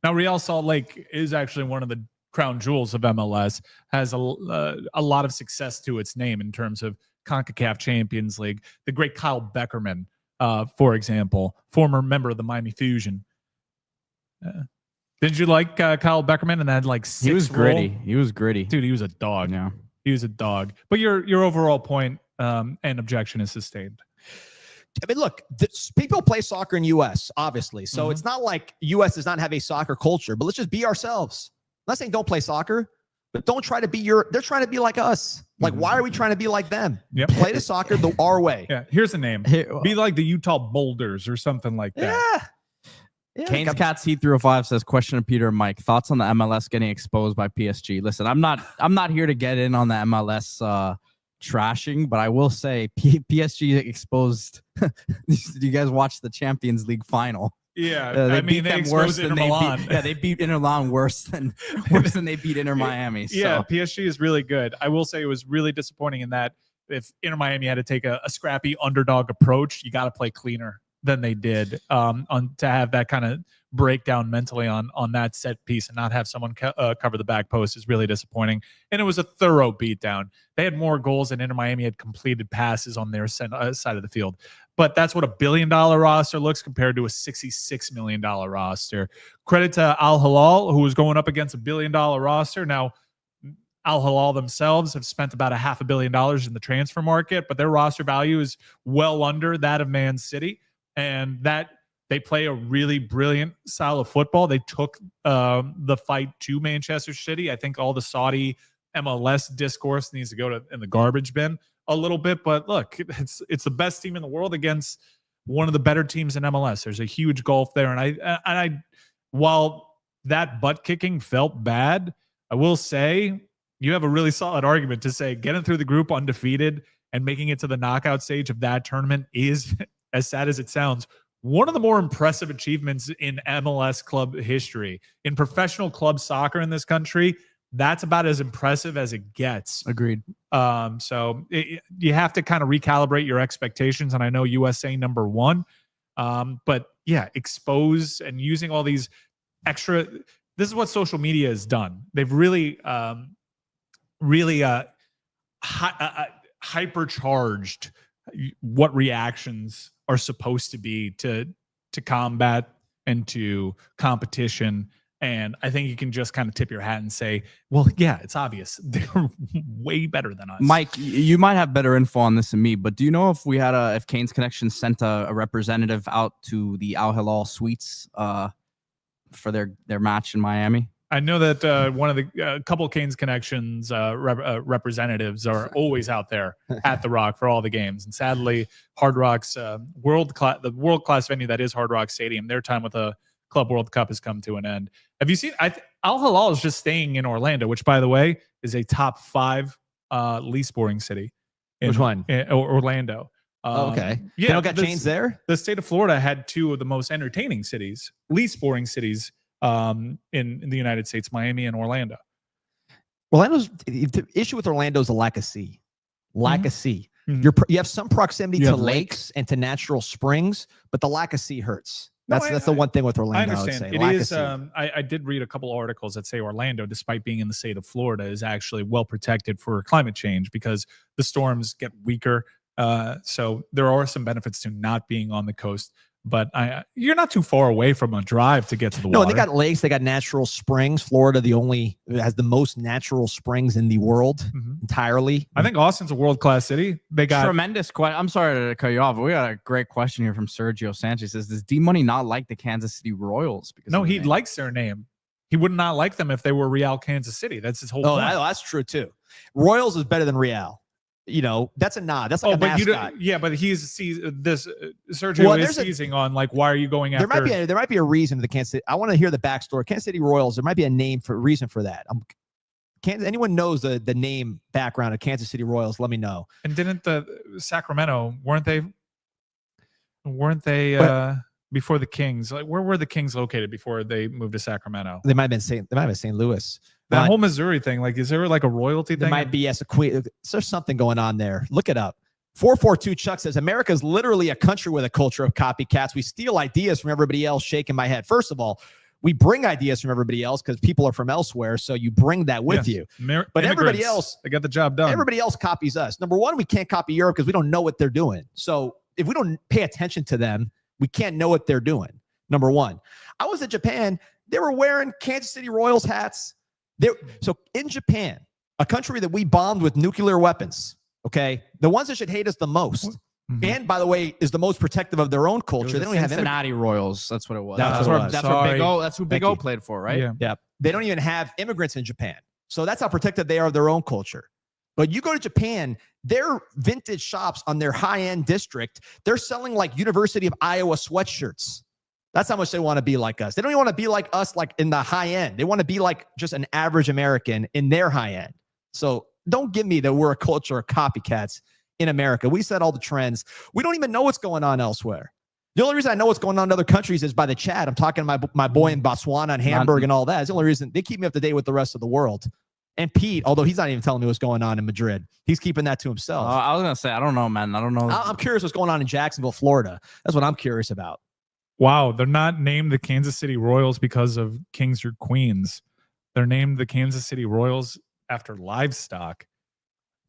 Now, Real Salt Lake is actually one of the crown jewels of MLS, has a lot of success to its name in terms of CONCACAF Champions League. The great Kyle Beckerman, for example, former member of the Miami Fusion. Did you like Kyle Beckerman and that like He was gritty. He was gritty. Dude, he was a dog. Yeah. He was a dog. But your overall point and objection is sustained. I mean, look, people play soccer in U.S., obviously. So it's not like U.S. does not have a soccer culture, but let's just be ourselves. I'm not saying don't play soccer, But don't try to be they're trying to be like us. Like, why are we trying to be like them? Yep. Play the soccer our way. Yeah, here's a name. Be like the Utah Boulders or something like that. Yeah. Canes Cats Heat 305 says, question of Peter and Mike, thoughts on the MLS getting exposed by PSG? Listen, I'm not here to get in on the MLS trashing, but I will say PSG exposed. Do you guys watch the Champions League final? Yeah, They I mean, beat they them exposed worse than Inter they Milan. beat. Yeah, they beat Inter Milan worse than they beat Inter Miami. So. Yeah, PSG is really good. I will say it was really disappointing in that if Inter Miami had to take a scrappy underdog approach, you got to play cleaner than they did to have that kind of breakdown mentally on that set piece and not have someone cover the back post is really disappointing. And it was a thorough beatdown. They had more goals than Inter Miami had completed passes on their side of the field. But that's what $1 billion roster looks compared to a $66 million roster. Credit to Al Hilal, who was going up against $1 billion roster. Now, Al Hilal themselves have spent about $500 million in the transfer market, but their roster value is well under that of Man City. And that they play a really brilliant style of football. They took the fight to Manchester City. I think all the Saudi MLS discourse needs to go in the garbage bin a little bit. But look, it's the best team in the world against one of the better teams in MLS. There's a huge gulf there. And I while that butt kicking felt bad, I will say you have a really solid argument to say getting through the group undefeated and making it to the knockout stage of that tournament is, as sad as it sounds, one of the more impressive achievements in MLS club history. In professional club soccer in this country, that's about as impressive as it gets. Agreed. So you have to kind of recalibrate your expectations. And I know USA number one, but yeah, expose and using all these extra. This is what social media has done. They've really hypercharged what reactions are supposed to be to combat and to competition. And I think you can just kind of tip your hat and say, well, yeah, it's obvious. They're way better than us. Mike, you might have better info on this than me, but do you know if if Canes Connection sent a representative out to the Al Hilal Suites for their match in Miami? I know that one of the couple Canes Connections representatives are always out there at the Rock for all the games. And sadly, Hard Rock's the world-class venue that is Hard Rock Stadium, their time with the Club World Cup has come to an end. Have you seen? Al Hilal is just staying in Orlando, which, by the way, is a top 5 least boring city. Which one? Orlando. Okay. Yeah, they don't got chains there? The state of Florida had 2 of the most entertaining cities, least boring cities in the United States, Miami and Orlando. The issue with Orlando is a lack of sea. Lack of sea. You have some proximity to lakes and to natural springs, but the lack of sea hurts. That's the one thing with Orlando. I understand. It is. I did read a couple of articles that say Orlando, despite being in the state of Florida, is actually well protected for climate change because the storms get weaker. So there are some benefits to not being on the coast. But you're not too far away from a drive to get to the water. No, they got lakes. They got natural springs. Florida, has the most natural springs in the world entirely. I think Austin's a world-class city. They got tremendous question. I'm sorry to cut you off, but we got a great question here from Sergio Sanchez. Says, does D-Money not like the Kansas City Royals? No, he likes their name. He would not like them if they were Real Kansas City. That's his whole point. That's true, too. Royals is better than Real. You know, that's a nod. That's like a mascot. But he's this Sergio is seizing on like, why are you going after? There might be a reason to the Kansas City. I want to hear the backstory. Kansas City Royals. There might be a reason for that. Anyone knows the name background of Kansas City Royals? Let me know. And didn't the Sacramento weren't they before the Kings? Like, where were the Kings located before they moved to Sacramento? They might have been St. Louis. That whole Missouri thing, like, is there like a royalty thing? There might be, yes. There's something going on there. Look it up. 442 Chuck says, America is literally a country with a culture of copycats. We steal ideas from everybody else. Shaking my head. First of all, we bring ideas from everybody else because people are from elsewhere. So you bring that with you. But everybody else, they got the job done. Everybody else copies us. Number one, we can't copy Europe because we don't know what they're doing. So if we don't pay attention to them, we can't know what they're doing. Number one. I was in Japan. They were wearing Kansas City Royals hats. So in Japan, a country that we bombed with nuclear weapons, okay, the ones that should hate us the most, and by the way, is the most protective of their own culture. They don't even have Cincinnati Royals. That's what it was. That's who Big O played for, right? Yeah. They don't even have immigrants in Japan. So that's how protected they are of their own culture. But you go to Japan, their vintage shops on their high-end district, they're selling like University of Iowa sweatshirts. That's how much they want to be like us. They don't even want to be like us, like in the high end. They want to be like just an average American in their high end. So don't give me that we're a culture of copycats in America. We set all the trends. We don't even know what's going on elsewhere. The only reason I know what's going on in other countries is by the chat. I'm talking to my boy in Botswana and Hamburg and all that. It's the only reason they keep me up to date with the rest of the world. And Pete, although he's not even telling me what's going on in Madrid, he's keeping that to himself. I was gonna say, I don't know, man. I don't know. I'm curious what's going on in Jacksonville, Florida. That's what I'm curious about. Wow, they're not named the Kansas City Royals because of kings or queens. They're named the Kansas City Royals after livestock.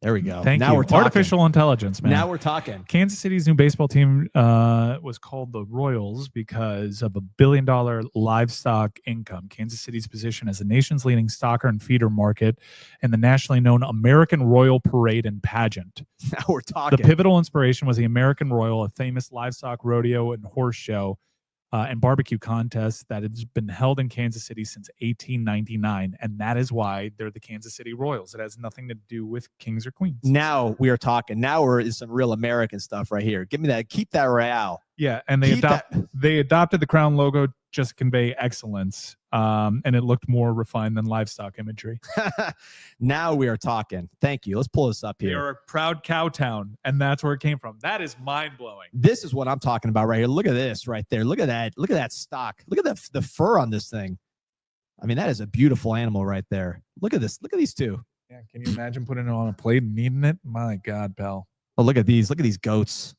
There we go. Thank now you. We're talking. Artificial intelligence, man. Now we're talking. Kansas City's new baseball team was called the Royals because of $1 billion livestock income. Kansas City's position as the nation's leading stocker and feeder market in the nationally known American Royal Parade and Pageant. Now we're talking. The pivotal inspiration was the American Royal, a famous livestock rodeo and horse show and barbecue contest that has been held in Kansas City since 1899. And that is why they're the Kansas City Royals. It has nothing to do with kings or queens. Now we are talking. Now we're in some real American stuff right here. Give me that. Keep that Real. Yeah, and they adopted the crown logo just to convey excellence, and it looked more refined than livestock imagery. Now we are talking. Thank you. Let's pull this up here. They are a proud cow town, and that's where it came from. That is mind-blowing. This is what I'm talking about right here. Look at this right there. Look at that. Look at that stock. Look at the fur on this thing. I mean, that is a beautiful animal right there. Look at this. Look at these two. Yeah, can you imagine putting it on a plate and eating it? My God, pal. Oh, look at these. Look at these goats.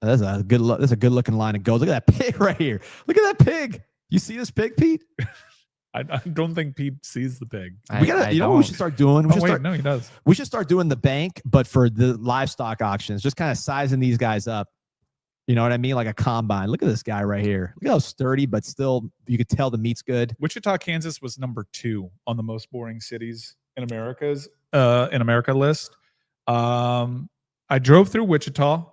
That's a good look. That's a good looking line of goats. Look at that pig right here. Look at that pig. You see this pig, Pete? I don't think Pete sees the pig. We gotta. You know what we should start doing? No, he does. We should start doing the bank, but for the livestock auctions, just kind of sizing these guys up. You know what I mean? Like a combine. Look at this guy right here. Look how sturdy, but still, you could tell the meat's good. Wichita, Kansas was number 2 on the most boring cities in America list. I drove through Wichita.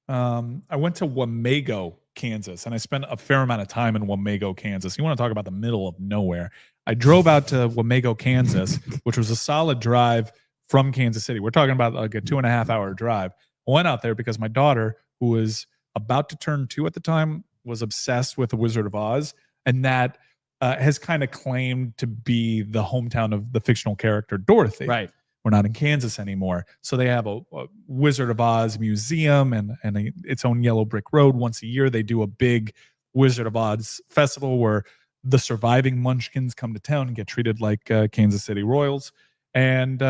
I went to Wago, Kansas, and I spent a fair amount of time in Wago, Kansas. You want to talk about the middle of nowhere. I drove out to Wago, Kansas, which was a solid drive from Kansas City. We're talking about like a 2.5 hour drive. I went out there because my daughter, who was about to turn 2 at the time, was obsessed with The Wizard of Oz, and that has kind of claimed to be the hometown of the fictional character Dorothy. Right. We're not in Kansas anymore. So they have a Wizard of Oz museum and its own yellow brick road. Once a year, they do a big Wizard of Oz festival where the surviving munchkins come to town and get treated like Kansas City Royals. And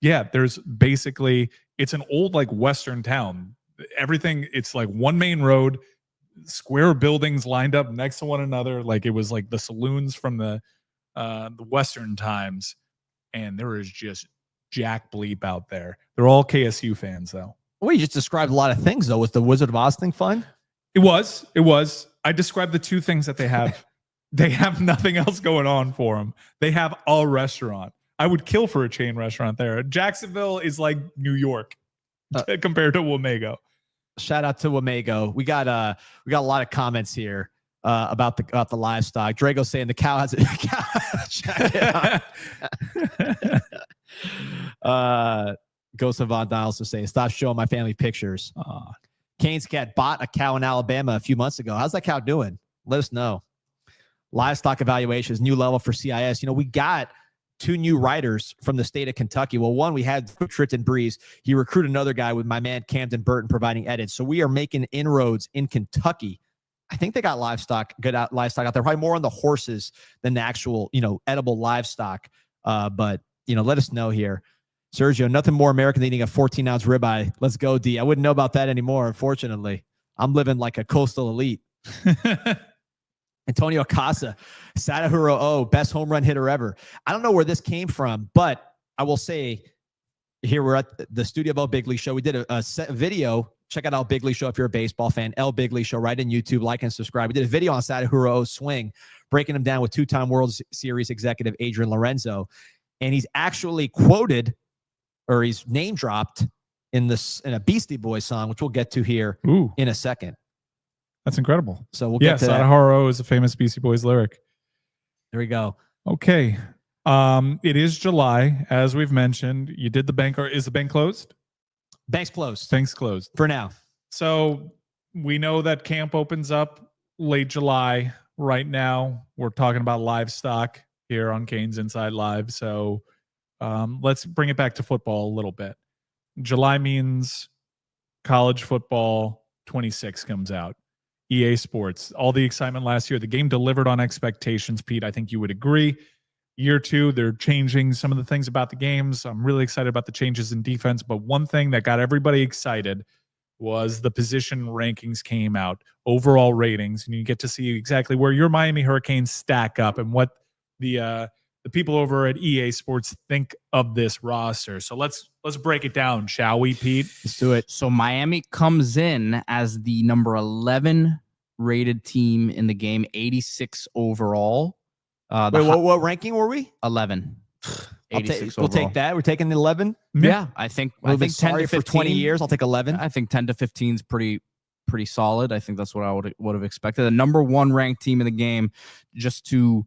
yeah, there's basically, it's an old like Western town. Everything, it's like one main road, square buildings lined up next to one another. Like it was like the saloons from the Western times. And there is just jack bleep out there. They're all KSU fans, though. Well, you just described a lot of things, though. Was the Wizard of Oz thing fun? It was. I described the 2 things that they have. They have nothing else going on for them. They have a restaurant. I would kill for a chain restaurant there. Jacksonville is like New York compared to Wago. Shout out to Wago. We got a lot of comments here about the livestock. Drago saying the cow has a Ghost of Von also saying, stop showing my family pictures. Kane's cat bought a cow in Alabama a few months ago. How's that cow doing? Let us know. Livestock evaluations, new level for CIS. You know, we got 2 new writers from the state of Kentucky. Well, one, we had Tritton Breeze. He recruited another guy with my man Camden Burton providing edits. So we are making inroads in Kentucky. I think they got good livestock out there, probably more on the horses than the actual, edible livestock. But, let us know here. Sergio, nothing more American than eating a 14-ounce ribeye. Let's go, D. I wouldn't know about that anymore, unfortunately. I'm living like a coastal elite. Antonio Casa, Sadahuro, best home run hitter ever. I don't know where this came from, but I will say, here we're at the Studio of El Big League Show. We did a video. Check out El Big League Show if you're a baseball fan. El Big League Show right in YouTube. Like and subscribe. We did a video on Sadahuro swing, breaking him down with 2-time World Series executive Adrian Lorenzo. And he's actually quoted, or he's name dropped in a Beastie Boys song, which we'll get to here in a second. That's incredible. So we'll get to that. Sadaharo is a famous Beastie Boys lyric. There we go. Okay. It is July, as we've mentioned. You did the bank, or is the bank closed? Bank's closed. Bank's closed for now. So we know that camp opens up late July. Right now, we're talking about livestock here on Canes Inside Live. So let's bring it back to football a little bit. July means college football 26 comes out. EA Sports, all the excitement last year. The game delivered on expectations, Pete. I think you would agree. Year two, they're changing some of the things about the games. I'm really excited about the changes in defense. But one thing that got everybody excited was the position rankings came out, overall ratings, and you get to see exactly where your Miami Hurricanes stack up and what the people over at EA Sports think of this roster. So let's break it down, shall we, Pete? Let's do it. So Miami comes in as the number 11 rated team in the game, 86 overall. Wait, what ranking were we? 11. We'll take that. We're taking the 11. Yeah, I think 10 to 15 for 20 years. I'll take 11. I think 10 to 15 is pretty solid. I think that's what I would have expected. The number 1 ranked team in the game, just to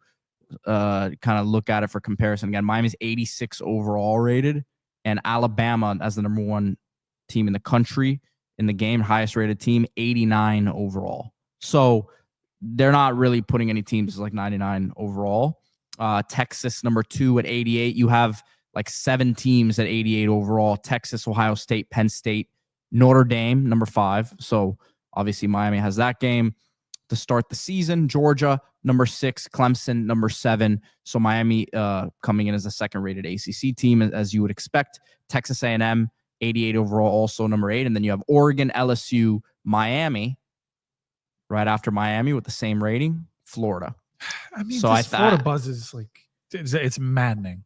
kind of look at it for comparison. Again, Miami's 86 overall rated, and Alabama as the number 1 team in the country in the game, highest rated team, 89 overall. So they're not really putting any teams like 99 overall. Texas number 2 at 88. You have like 7 teams at 88 overall. Texas, Ohio State, Penn State, Notre Dame number 5. So obviously Miami has that game to start the season. Georgia number 6, Clemson number 7. So Miami coming in as the 2nd rated ACC team, as you would expect. Texas A&M 88 overall, also number 8. And then you have Oregon, LSU, Miami right after Miami with the same rating, Florida. I mean, so Florida buzz is like it's maddening.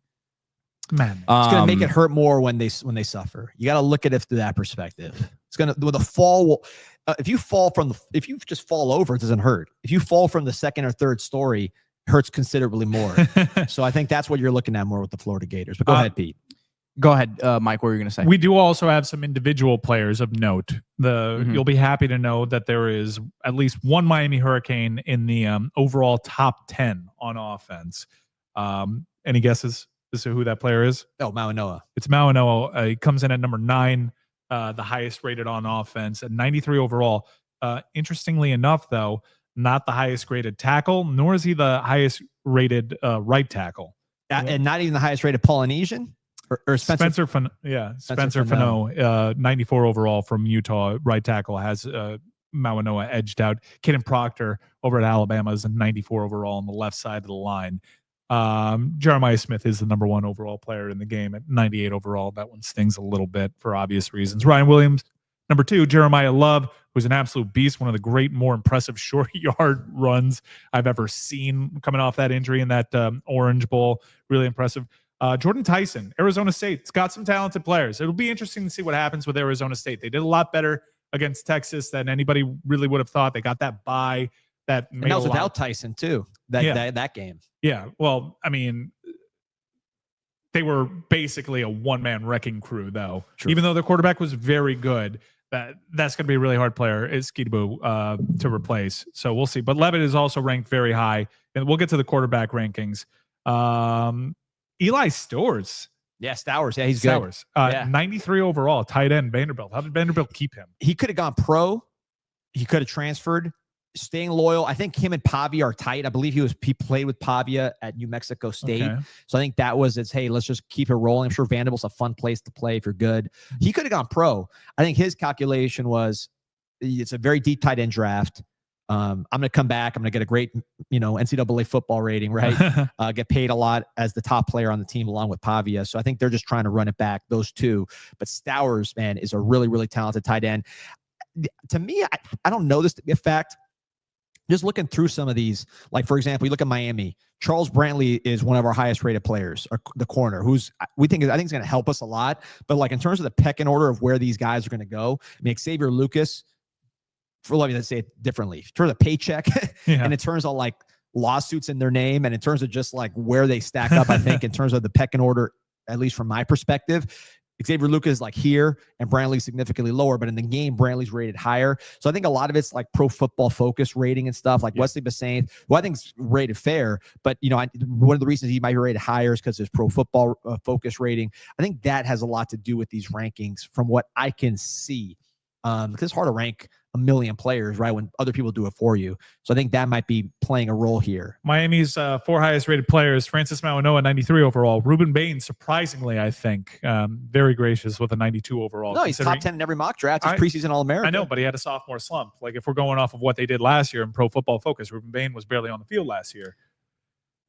Maddening. It's going to make it hurt more when they suffer. You got to look at it through that perspective. It's going to with a fall. If you just fall over, it doesn't hurt. If you fall from the 2nd or 3rd story, it hurts considerably more. So I think that's what you're looking at more with the Florida Gators. But go ahead, Pete. Go ahead, Mike. What were you going to say? We do also have some individual players of note. You'll be happy to know that there is at least one Miami Hurricane in the overall top 10 on offense. Any guesses as to who that player is? Oh, Mauanoa. It's Mauanoa. He comes in at number 9, the highest rated on offense at 93 overall. Interestingly enough, though, not the highest graded tackle, nor is he the highest rated right tackle. And not even the highest rated Polynesian? Or Spencer Fano, 94 overall from Utah, right tackle, has Mauanoa edged out. Kaden Proctor over at Alabama is a 94 overall on the left side of the line. Jeremiah Smith is the number 1 overall player in the game at 98 overall. That one stings a little bit for obvious reasons. Ryan Williams, number 2. Jeremiah Love, who's an absolute beast, one of the great, more impressive short yard runs I've ever seen coming off that injury in that Orange Bowl. Really impressive. Jordan Tyson, Arizona State. It's got some talented players. It'll be interesting to see what happens with Arizona State. They did a lot better against Texas than anybody really would have thought. They got that bye. That was without Tyson, too, that game. Yeah, well, I mean, they were basically a one-man wrecking crew, though. True. Even though their quarterback was very good, that's going to be a really hard player, Skidabu, to replace. So we'll see. But Levitt is also ranked very high. And we'll get to the quarterback rankings. Eli Stowers. Yeah, Stowers. Yeah, he's good. 93 overall, tight end, Vanderbilt. How did Vanderbilt keep him? He could have gone pro. He could have transferred. Staying loyal. I think him and Pavia are tight. I believe he played with Pavia at New Mexico State. Okay. So I think that was hey, let's just keep it rolling. I'm sure Vanderbilt's a fun place to play if you're good. He could have gone pro. I think his calculation was it's a very deep tight end draft. I'm going to come back. I'm going to get a great, NCAA football rating, right? Get paid a lot as the top player on the team along with Pavia. So I think they're just trying to run it back, those two. But Stowers, man, is a really, really talented tight end. To me, I don't know this to be a fact. Just looking through some of these, like, for example, you look at Miami. Charles Brantley is one of our highest rated players, or the corner, I think is going to help us a lot. But like in terms of the pecking order of where these guys are going to go, I mean, Xavier Lucas, let me say it differently. In terms of paycheck and in terms of like lawsuits in their name and in terms of just like where they stack up, I think in terms of the pecking order, at least from my perspective, Xavier Lucas is like here and Brantley's significantly lower, but in the game, Brantley's rated higher. So I think a lot of it's like Pro Football Focus rating and stuff, like Wesley Bassane, who I think is rated fair, but one of the reasons he might be rated higher is because his Pro Football Focus rating. I think that has a lot to do with these rankings from what I can see. Because it's hard to rank a million players, right, when other people do it for you. So I think that might be playing a role here. Miami's 4 highest rated players: Francis Mauanoa, 93 overall. Ruben Bain, surprisingly, I think, very gracious with a 92 overall. No, he's top 10 in every mock draft. He's preseason All-American. I know, but he had a sophomore slump. Like, if we're going off of what they did last year in Pro Football Focus, Ruben Bain was barely on the field last year.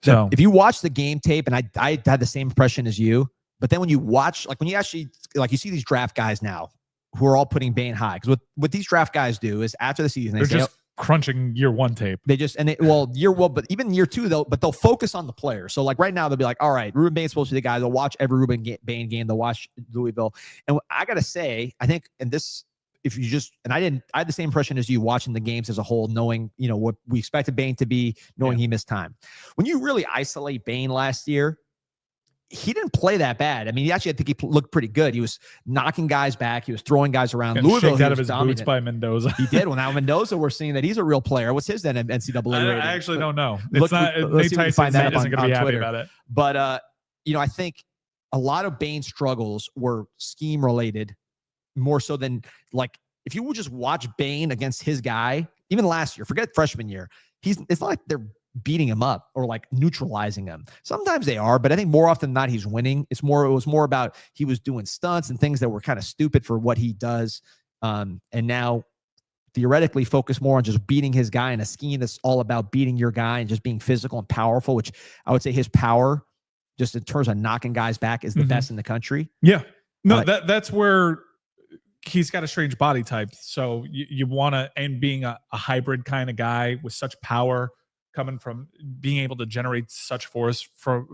So if you watch the game tape, and I had the same impression as you, but then when you watch, like when you actually, like you see these draft guys now, who are all putting Bain high. Because what these draft guys do is after the season, they're just crunching year 1 tape. They just, but even year 2, they'll focus on the player. So like right now, they'll be like, all right, Ruben Bain's supposed to be the guy. They'll watch every Ruben Bain game. They'll watch Louisville. And I got to say, I think, and this, I had the same impression as you watching the games as a whole, knowing, what we expected Bain to be, knowing he missed time. When you really isolate Bain last year, he didn't play that bad. I mean, I think he looked pretty good. He was knocking guys back. He was throwing guys around. Louisville, out of his boots by Mendoza. He did. Well, now Mendoza, we're seeing that he's a real player. What's his then NCAA rating? I actually don't know. It's not. Nate Tyson isn't going to be happy about it. But I think a lot of Bain's struggles were scheme related, more so than like if you would just watch Bain against his guy, even last year. Forget freshman year. It's not like they're beating him up or like neutralizing him. Sometimes they are, but I think more often than not, he's winning. It was more about he was doing stunts and things that were kind of stupid for what he does. And now theoretically focus more on just beating his guy in a scheme that's all about beating your guy and just being physical and powerful, which I would say his power, just in terms of knocking guys back, is the best in the country. Yeah. No, that's where he's got a strange body type. So you want to, and being a hybrid kind of guy with such power, coming from being able to generate such force from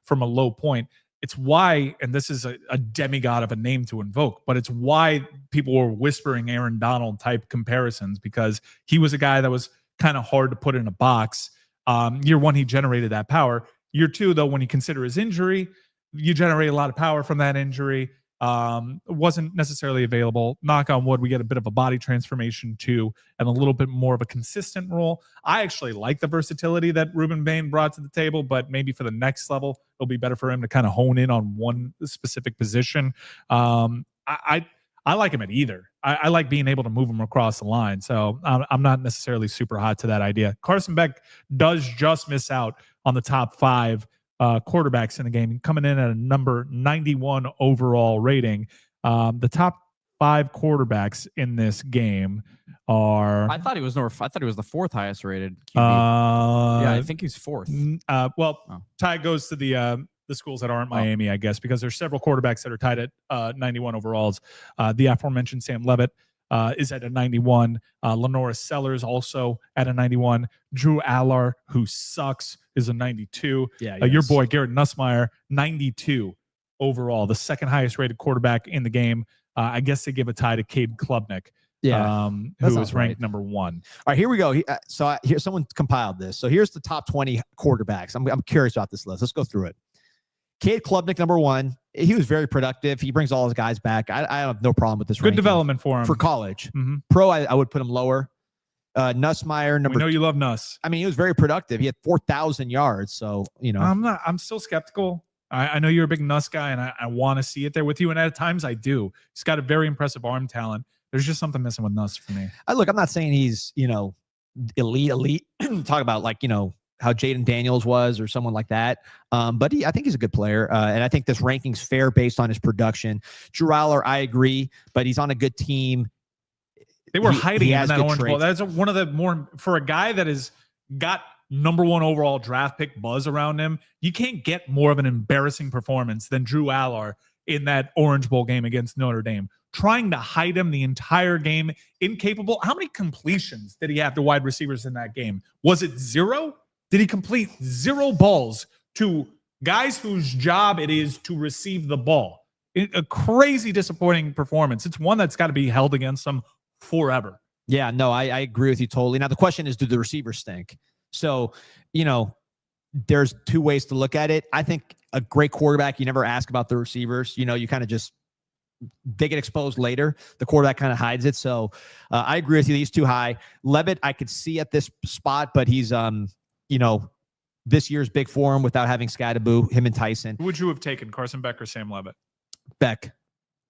a low point. It's why, and this is a demigod of a name to invoke, but it's why people were whispering Aaron Donald type comparisons, because he was a guy that was kind of hard to put in a box. Year 1, he generated that power. Year 2, though, when you consider his injury, you generate a lot of power from that injury. Wasn't necessarily available. Knock on wood, we get a bit of a body transformation too, and a little bit more of a consistent role. I actually like the versatility that Ruben Bain brought to the table, but maybe for the next level, it'll be better for him to kind of hone in on one specific position. I like him at either. I like being able to move him across the line. So I'm not necessarily super hot to that idea. Carson Beck does just miss out on the top 5 quarterbacks in the game, coming in at a number 91 overall rating. The top 5 quarterbacks in this game are. I thought he was the 4th highest rated QB. Yeah, I think he's 4th. Tie goes to the schools that aren't Miami, I guess, because there's several quarterbacks that are tied at 91 overalls. The aforementioned Sam Levitt is at a 91. Lenora Sellers also at a 91. Drew Allar, who sucks, is a 92. Yeah, your boy Garrett Nussmeier, 92 overall, the 2nd highest rated quarterback in the game. I guess they give a tie to Cade Klubnik, who was ranked number 1. All right, here we go. Here someone compiled this. So here's the top 20 quarterbacks. I'm curious about this list. Let's go through it. Cade Klubnik, number 1. He was very productive. He brings all his guys back. I have no problem with this. Good development for him. For college. Pro, I would put him lower. Nussmeier, number 2. We know you love Nuss. I mean, he was very productive. He had 4,000 yards. So, I'm still skeptical. I know you're a big Nuss guy, and I want to see it there with you. And at times I do. He's got a very impressive arm talent. There's just something missing with Nuss for me. I'm not saying he's, elite. Talk about how Jaden Daniels was or someone like that. But I think he's a good player. And I think this ranking's fair based on his production. Drew Allar, I agree, but he's on a good team. They were hiding him in that Orange Bowl. That's one of the more, for a guy that has got number 1 overall draft pick buzz around him, you can't get more of an embarrassing performance than Drew Allar in that Orange Bowl game against Notre Dame. Trying to hide him the entire game, incapable. How many completions did he have to wide receivers in that game? Was it 0? Did he complete 0 balls to guys whose job it is to receive the ball? A crazy disappointing performance. It's one that's got to be held against them forever. Yeah, no, I agree with you totally. Now, the question is, do the receivers stink? So, there's two ways to look at it. I think a great quarterback, you never ask about the receivers. You know, you kind of just, they get exposed later. The quarterback kind of hides it. So I agree with you. He's too high. Levitt, I could see at this spot, but he's, you know, this year's big for him without having Scadaboo, him and Tyson. Who would you have taken, Carson Beck or Sam Levitt? Beck.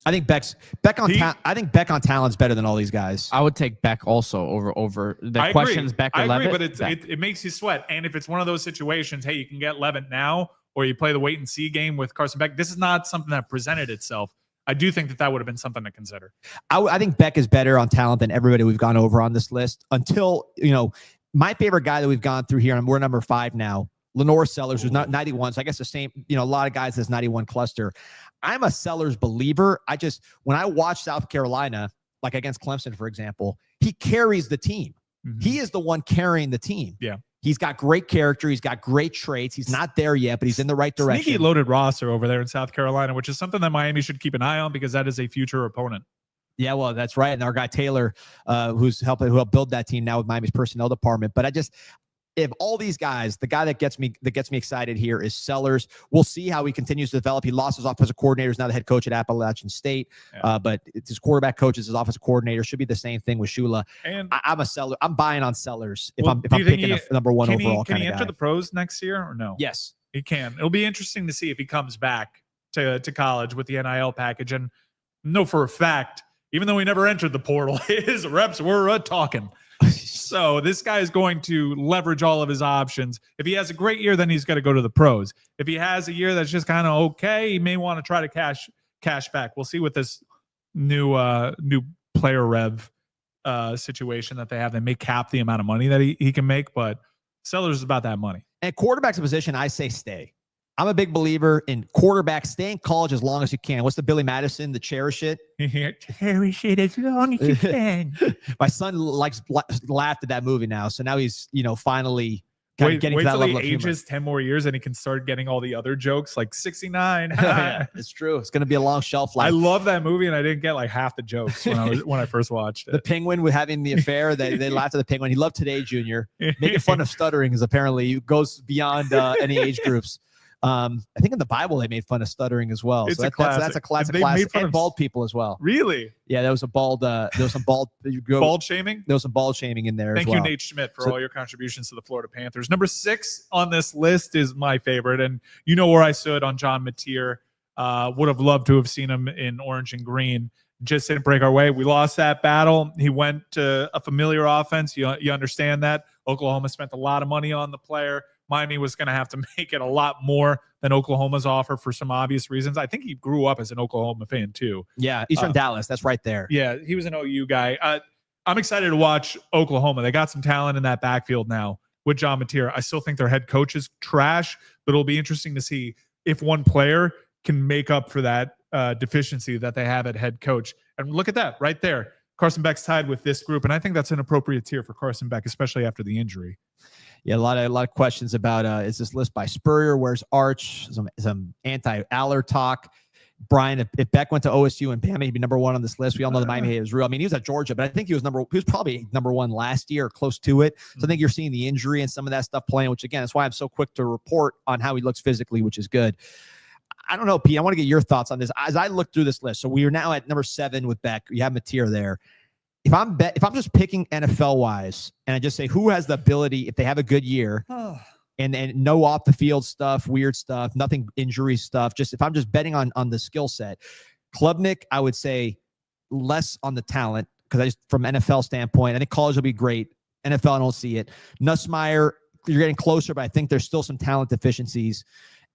I think I think Beck on talent's better than all these guys. I would take Beck also over the I questions agree. Beck or I Levitt. agree, but it makes you sweat. And if it's one of those situations, hey, you can get Levitt now, or you play the wait and see game with Carson Beck. This is not something that presented itself. I do think that would have been something to consider. I think Beck is better on talent than everybody we've gone over on this list until, you know, my favorite guy that we've gone through here, and we're number 5 now, Lenore Sellers, who's not 91. So I guess the same, you know, a lot of guys this 91 cluster. I'm a Sellers believer. When I watch South Carolina, like against Clemson, for example, he carries the team. Mm-hmm. He is the one carrying the team. Yeah. He's got great character. He's got great traits. He's not there yet, but he's in the right direction. Sneaky loaded roster over there in South Carolina, which is something that Miami should keep an eye on because that is a future opponent. Yeah, well, that's right. And our guy Taylor, who helped build that team now with Miami's personnel department. But if all these guys, the guy that gets me excited here is Sellers. We'll see how he continues to develop. He lost his offensive coordinator, is now the head coach at Appalachian State. Yeah. But it's his quarterback coach is his offensive coordinator. Should be the same thing with Shula. And I'm a Seller. I'm buying on Sellers if I'm picking a number 1 overall. Can he enter the pros next year or no? Yes, he can. It'll be interesting to see if he comes back to college with the NIL package. And know for a fact, even though he never entered the portal, his reps were talking. So this guy is going to leverage all of his options. If he has a great year, then he's got to go to the pros. If he has a year that's just kind of okay, he may want to try to cash back. We'll see with this new player rev situation that they have. They may cap the amount of money that he can make, but Sellers is about that money. And quarterback's a position, I say stay. I'm a big believer in quarterback. Stay in college as long as you can. What's the Billy Madison? The cherish it. Cherish it as long as you can. My son laughed at that movie now, so now he's finally getting to that level of humor. Ages 10 more years and he can start getting all the other jokes like 69. Yeah, it's true. It's going to be a long shelf life. I love that movie and I didn't get like half the jokes when I first watched it. The penguin with having the affair, they laughed at the penguin. He loved Today Junior. Making fun of stuttering is apparently goes beyond any age groups. I think in the Bible they made fun of stuttering as well. It's so that's a classic. And bald people as well. Really? Yeah, there was some bald shaming. There was some bald shaming in there. Thank you, Nate Schmidt, for all your contributions to the Florida Panthers. Number 6 on this list is my favorite, and you know where I stood on John Mateer. Would have loved to have seen him in orange and green. Just didn't break our way. We lost that battle. He went to a familiar offense. You understand that. Oklahoma spent a lot of money on the player. Miami was going to have to make it a lot more than Oklahoma's offer for some obvious reasons. I think he grew up as an Oklahoma fan too. Yeah, he's from Dallas. That's right there. Yeah, he was an OU guy. I'm excited to watch Oklahoma. They got some talent in that backfield now with John Mateer. I still think their head coach is trash, but it'll be interesting to see if one player can make up for that deficiency that they have at head coach. And look at that right there. Carson Beck's tied with this group, and I think that's an appropriate tier for Carson Beck, especially after the injury. Yeah, a lot of questions about is this list by Spurrier? Where's Arch? Some anti-Aller talk. Brian, if Beck went to OSU and Bama, he'd be number 1 on this list. We all know the Miami hate is real. I mean, he was at Georgia, but I think he was probably number 1 last year or close to it. So I think you're seeing the injury and some of that stuff playing, which again, that's why I'm so quick to report on how he looks physically, which is good. I don't know, Pete. I want to get your thoughts on this. As I look through this list, so we are now at number 7 with Beck. You have Mateer there. If I'm just picking NFL wise, and I just say who has the ability, if they have a good year, and no off the field stuff, weird stuff, nothing injury stuff. Just if I'm just betting on the skill set, Klubnik, I would say less on the talent because from NFL standpoint, I think college will be great. NFL, I don't see it. Nussmeier, you're getting closer, but I think there's still some talent deficiencies.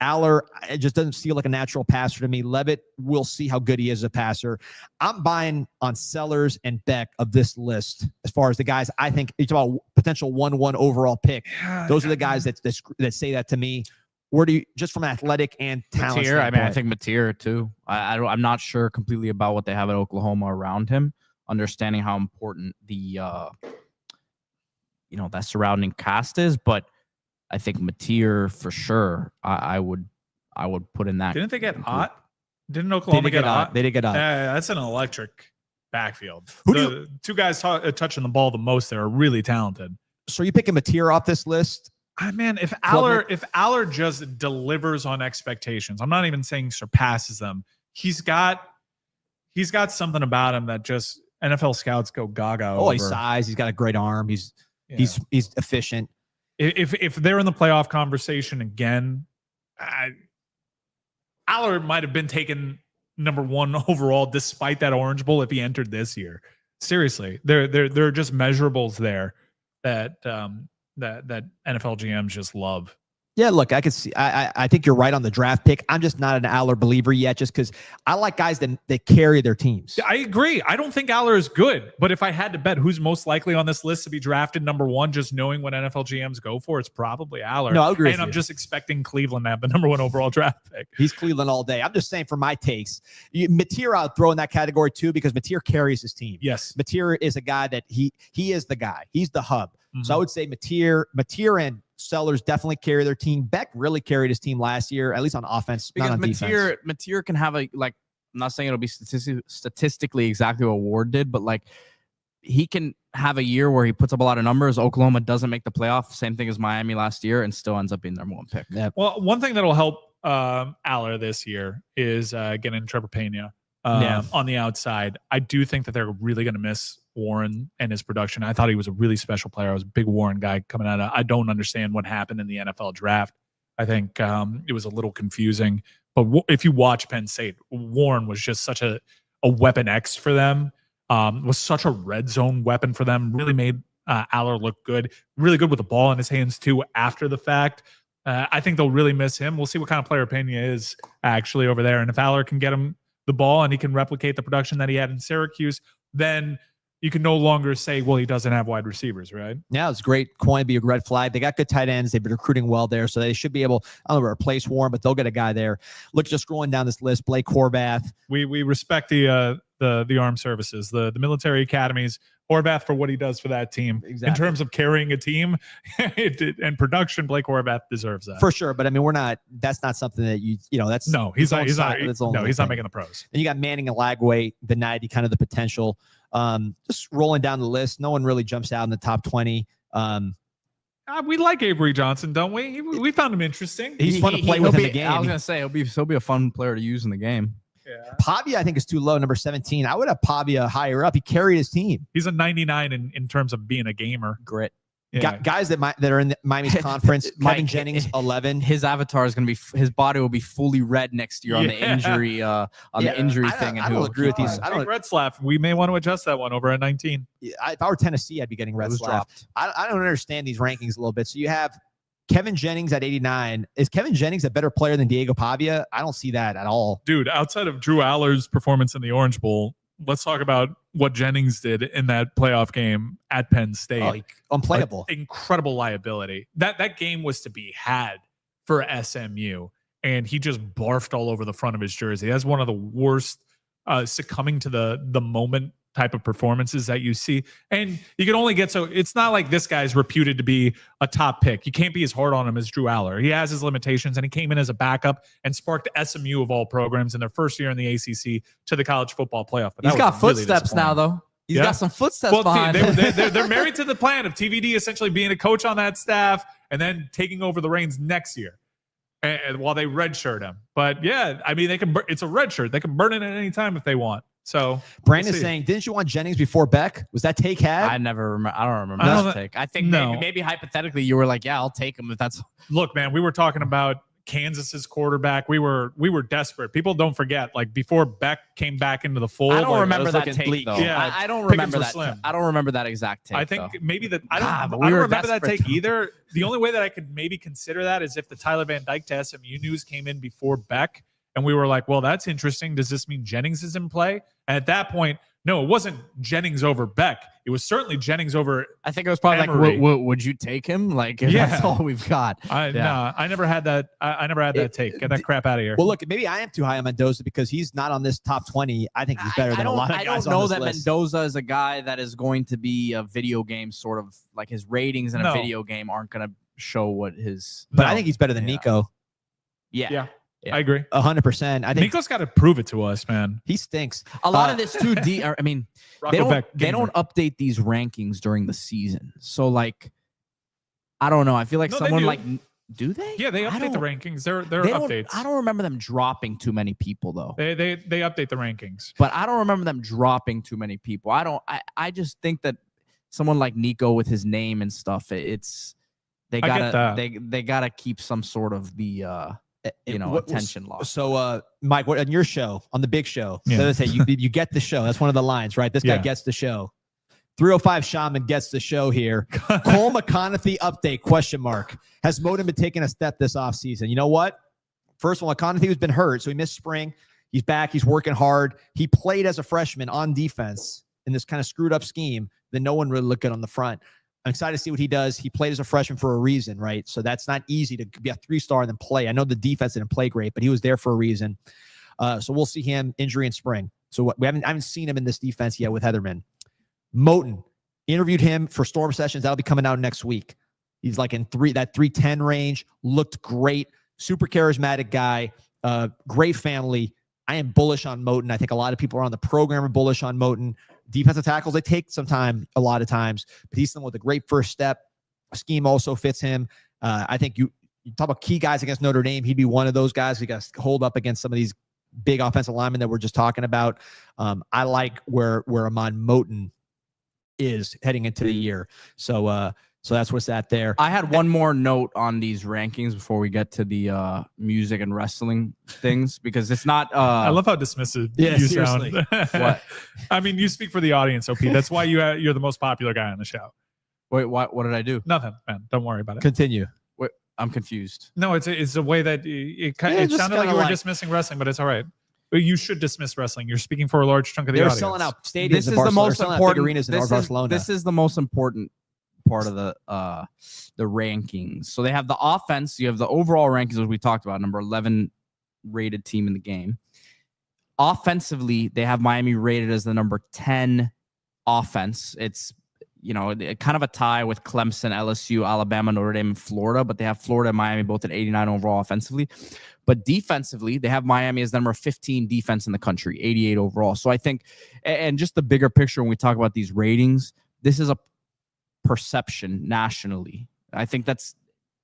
Aller, it just doesn't feel like a natural passer to me. Levitt, we'll see how good he is as a passer. I'm buying on Sellers and Beck of this list as far as the guys I think it's about potential 1-1 overall pick. Those are the guys that say that to me. Where do you, just from athletic and talent Mateer, I mean, I think Mateer too. I'm not sure completely about what they have at Oklahoma around him, understanding how important the that surrounding cast is, but I think Mateer for sure. I would put in that. Didn't they get Ott? Didn't Oklahoma get Ott? They did get Ott. That's an electric backfield. Two guys touching the ball the most there are really talented. So are you picking Mateer off this list? Man, if Aller just delivers on expectations, I'm not even saying surpasses them. He's got something about him that just NFL scouts go gaga over. He's size. He's got a great arm. He's efficient. If they're in the playoff conversation again, Aller might have been taken number 1 overall despite that Orange Bowl if he entered this year. Seriously, there are just measurables there that that NFL GMs just love. Yeah, look, I could see. I think you're right on the draft pick. I'm just not an Aller believer yet, just because I like guys that carry their teams. I agree. I don't think Aller is good, but if I had to bet who's most likely on this list to be drafted number 1, just knowing what NFL GMs go for, it's probably Aller. No, I agree. And I'm just expecting Cleveland to have the number 1 overall draft pick. He's Cleveland all day. I'm just saying for my takes, Mateer I'll throw in that category too because Mateer carries his team. Yes, Mateer is a guy that he is the guy. He's the hub. Mm-hmm. So I would say Mateer and Sellers definitely carry their team. Beck really carried his team last year, at least on offense, because not on defense. Mateer can have I'm not saying it'll be statistically exactly what Ward did, but like he can have a year where he puts up a lot of numbers. Oklahoma doesn't make the playoff. Same thing as Miami last year and still ends up being their number 1 pick. Yep. Well, one thing that'll help Aller this year is getting Trevor Pena on the outside. I do think that they're really going to miss Warren and his production. I thought he was a really special player. I was a big Warren guy coming out of. I don't understand what happened in the NFL draft. I think it was a little confusing. But if you watch Penn State, Warren was just such a weapon X for them. Was such a red zone weapon for them. Really made Aller look good. Really good with the ball in his hands too after the fact. I think they'll really miss him. We'll see what kind of player Pena is actually over there. And if Aller can get him the ball and he can replicate the production that he had in Syracuse, then you can no longer say, well, he doesn't have wide receivers, right? Yeah, it's great. Coin be a red flag. They got good tight ends. They've been recruiting well there, so they should be able, I don't know, replace Warren, but they'll get a guy there. Look, just scrolling down this list, Blake Horvath. We respect the armed services, the military academies. Horvath for what he does for that team. Exactly. In terms of carrying a team and production, Blake Horvath deserves that. For sure, but I mean, that's not something that that's no, he's not making the pros. And you got Manning and Lagway, Benetti, kind of the potential. Just rolling down the list, no one really jumps out in the top 20. We like Avery Johnson, don't we? We found him interesting. He's fun to play with in the game. I was gonna say he'll be a fun player to use in the game. Yeah. Pavia, I think, is too low, number 17. I would have Pavia higher up. He carried his team. He's a 99 in terms of being a gamer. Grit. Yeah. Guys that are in Miami's conference. Kevin Jennings, 11. His avatar is going to be his body will be fully red next year on the injury the injury thing. I don't agree with these. I don't. Retzlaff. We may want to adjust that one over at 19. If I were Tennessee, I'd be getting Retzlaff. I don't understand these rankings a little bit. So you have Kevin Jennings at 89. Is Kevin Jennings a better player than Diego Pavia? I don't see that at all. Dude, outside of Drew Aller's performance in the Orange Bowl, let's talk about what Jennings did in that playoff game at Penn State. Unplayable. Incredible liability. That game was to be had for SMU, and he just barfed all over the front of his jersey. That's one of the worst succumbing to the moment type of performances that you see. And you can only get so it's not like this guy's reputed to be a top pick. You can't be as hard on him as Drew Aller. He has his limitations, and he came in as a backup and sparked SMU of all programs in their first year in the ACC to the college football playoff. But he's got footsteps now, though. He's got some footsteps behind. They're married to the plan of TVD essentially being a coach on that staff and then taking over the reins next year. And while they redshirt him. But yeah, I mean, it's a red shirt. They can burn it at any time if they want. So Brandon's saying, didn't you want Jennings before Beck? Was that take had? I never remember. I don't remember that take. I think maybe hypothetically you were like, yeah, I'll take him if that's. Look, man, we were talking about Kansas's quarterback. We were desperate. People don't forget, like before Beck came back into the fold. I don't remember that take bleak. though. Yeah, I don't remember that. I don't remember that exact take. I think though. maybe that I don't remember that take either. The only way that I could maybe consider that is if the Tyler Van Dyke to SMU news came in before Beck. And we were like, well, that's interesting. Does this mean Jennings is in play? And at that point, no, it wasn't Jennings over Beck. It was certainly Jennings over. I think it was probably Emory. like, would you take him? Like, that's all we've got. No, I never had that. I never had that take. Get that crap out of here. Well, look, maybe I am too high on Mendoza because he's not on this top 20. I think he's better than a lot of guys on this list. I don't know that Mendoza is a guy that is going to be a video game sort of like his ratings in a video game aren't going to show what his. But I think he's better than Nico. Yeah. I agree. 100%. I think Nico's got to prove it to us, man. He stinks. A lot of this too. I mean, they don't update these rankings during the season. So like, I don't know. I feel like No, they someone do. like, do they? Yeah, they I update the don't- rankings. They're they don't- updates. I don't remember them dropping too many people though. They update the rankings. But I don't remember them dropping too many people. I just think that someone like Nico with his name and stuff, they I get gotta that. they gotta keep some sort of the attention loss. So, Mike, what on your show, on the big show, Yeah. so they say you get the show. That's one of the lines, right? This guy Yeah. gets the show. 305 Shaman gets the show here. Cole McConaughey update, question mark. Has Moden been taking a step this offseason? You know what? First of all, McConaughey has been hurt, so he missed spring. He's back. He's working hard. He played as a freshman on defense in this kind of screwed up scheme that no one really looked at on the front. I'm excited to see what he does. He played as a freshman for a reason, right? So that's not easy to be a 3-star and then play. I know the defense didn't play great, but he was there for a reason. So we'll see him injury in spring. So I haven't seen him in this defense yet with Heatherman. Moten, interviewed him for Storm Sessions. That'll be coming out next week. He's like in that 310 range, looked great, super charismatic guy, great family. I am bullish on Moten. I think a lot of people around the program are bullish on Moten. Defensive tackles, they take some time, a lot of times, but he's someone with a great first step. Scheme also fits him. I think you talk about key guys against Notre Dame. He'd be one of those guys who got to hold up against some of these big offensive linemen that we're just talking about. I like where Amon Moten is heading into the year. So that's what's at there. I had one more note on these rankings before we get to the music and wrestling things, because it's not. I love how dismissive you seriously. sound. What? I mean, you speak for the audience, OP. That's why you're the most popular guy on the show. Wait, what did I do? Nothing, man. Don't worry about it. Continue. Wait, I'm confused. No, it's a way that it just sounded like kinda you were like- dismissing wrestling, but it's all right. But you should dismiss wrestling. You're speaking for a large chunk of the They're audience. selling out stadiums. This in is the Barcelona. most They're selling out big important. arenas in This Barcelona. is the most important part of the rankings. So they have the offense. You have the overall rankings, as we talked about, number 11 rated team in the game. Offensively, they have Miami rated as the number 10 offense. It's kind of a tie with Clemson, LSU, Alabama, Notre Dame, and Florida, but they have Florida and Miami both at 89 overall offensively. But defensively, they have Miami as the number 15 defense in the country, 88 overall. So I think, and just the bigger picture when we talk about these ratings, this is a perception nationally. I think that's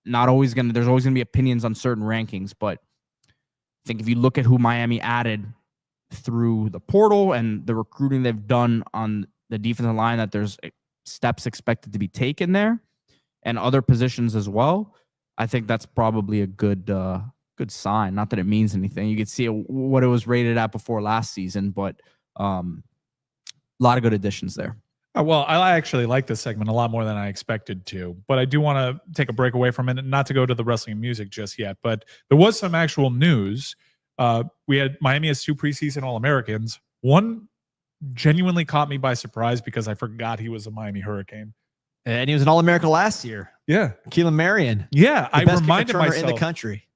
not always there's always going to be opinions on certain rankings, but I think if you look at who Miami added through the portal and the recruiting they've done on the defensive line, that there's steps expected to be taken there and other positions as well, I think that's probably a good sign. Not that it means anything. You could see what it was rated at before last season, but a lot of good additions there. Well, I actually like this segment a lot more than I expected to, but I do want to take a break away from it, not to go to the wrestling and music just yet, but there was some actual news. We had Miami has 2 preseason All-Americans. One genuinely caught me by surprise because I forgot he was a Miami Hurricane. And he was an All-America last year. Yeah. Keelan Marion. Yeah. The I best reminded kick returner myself in the country.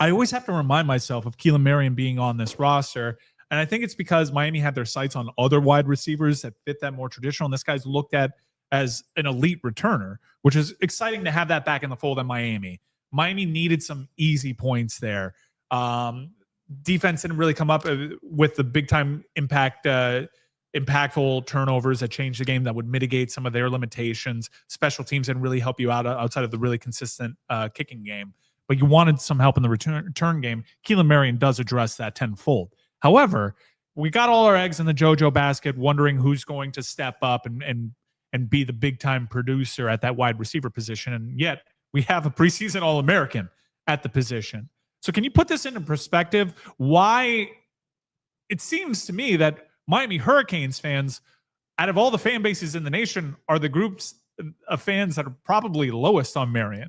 I always have to remind myself of Keelan Marion being on this roster. And I think it's because Miami had their sights on other wide receivers that fit that more traditional. And this guy's looked at as an elite returner, which is exciting to have that back in the fold in Miami. Miami needed some easy points there. Defense didn't really come up with the big time impactful turnovers that changed the game that would mitigate some of their limitations. Special teams didn't really help you out outside of the really consistent kicking game. But you wanted some help in the return game. Keelan Marion does address that tenfold. However, we got all our eggs in the JoJo basket, wondering who's going to step up and be the big time producer at that wide receiver position. And yet we have a preseason All-American at the position. So can you put this into perspective? Why it seems to me that Miami Hurricanes fans, out of all the fan bases in the nation, are the groups of fans that are probably lowest on Marion.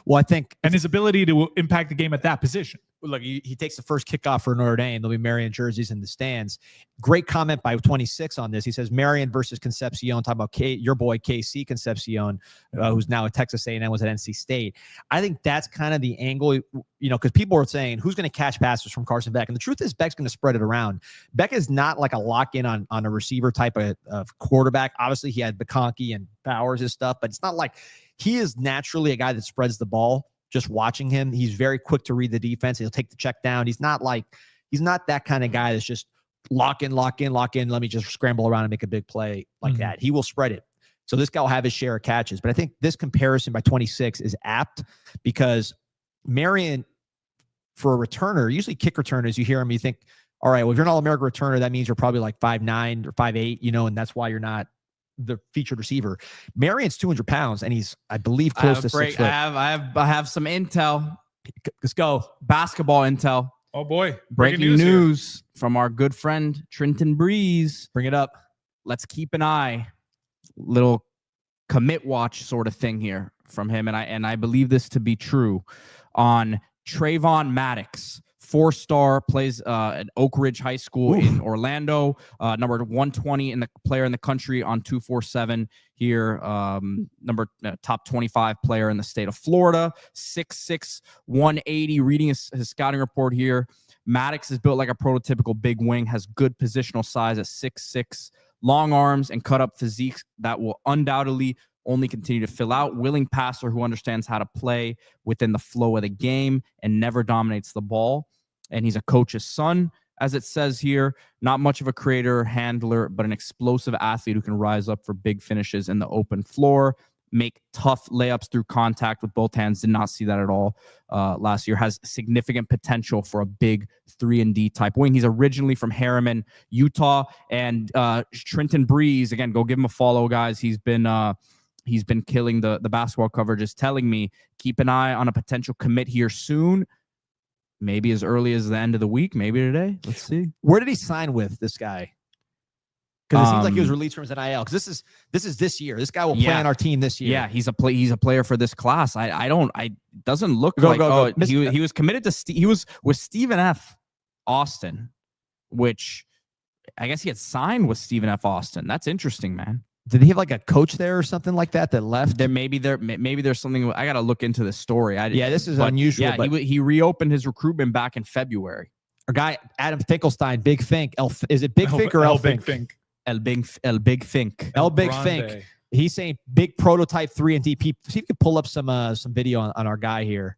Well, I think and his ability to impact the game at that position. Look, he takes the first kickoff for Notre Dame. There'll be Marion jerseys in the stands. Great comment by 26 on this. He says Marion versus Concepcion. Talking about your boy KC Concepcion, who's now at Texas A&M, was at NC State. I think that's kind of the angle, because people are saying who's going to catch passes from Carson Beck, and the truth is Beck's going to spread it around. Beck is not like a lock-in on a receiver type of quarterback. Obviously, he had McConkey and Bowers and stuff, but it's not like he is naturally a guy that spreads the ball. Just watching him, he's very quick to read the defense. He'll take the check down. He's not that kind of guy that's just lock in. Let me just scramble around and make a big play like that. He will spread it. So this guy will have his share of catches. But I think this comparison by 26 is apt because Marion, for a returner, usually kick returners, you hear him, you think, all right, well, if you're an All-American returner, that means you're probably like 5'9" or 5'8", and that's why you're not the featured receiver. Marion's 200 pounds, and he's, I believe, close to 6 foot. I have some intel. Let's go. Basketball intel. Oh boy. Breaking news from our good friend Trenton Breeze. Bring it up. Let's keep an eye. Little commit watch sort of thing here from him. And I believe this to be true on Trayvon Maddox. 4-star, plays at Oak Ridge High School in Orlando, number 120 in the player in the country on 247 here, top 25 player in the state of Florida, 6'6", 180. Reading his scouting report here, Maddox is built like a prototypical big wing, has good positional size at 6'6", long arms and cut up physique that will undoubtedly only continue to fill out. Willing passer who understands how to play within the flow of the game and never dominates the ball. And he's a coach's son, as it says here. Not much of a creator or handler, but an explosive athlete who can rise up for big finishes in the open floor, make tough layups through contact with both hands. Did not see that at all last year. Has significant potential for a big 3-and-D type wing. He's originally from Harriman, Utah. And Trenton Breeze, again, go give him a follow, guys. He's been killing the basketball coverage, is telling me keep an eye on a potential commit here soon. Maybe as early as the end of the week, maybe today. Let's see. Where did he sign with, this guy? Because it seems like he was released from his NIL. Because this is this year. This guy will play on our team this year. Yeah, he's a player for this class. Doesn't look he was committed to he was with Stephen F. Austin, which I guess he had signed with Stephen F. Austin. That's interesting, man. Did he have like a coach there or something like that left? Maybe there's something. I got to look into the story. This is unusual. Yeah, but he reopened his recruitment back in February. Our guy Adam Finkelstein, Big Fink. Is it Big Fink or El Fink? El Big Fink. El Big Fink. He's saying big prototype 3-and-D. See if you can pull up some video on our guy here.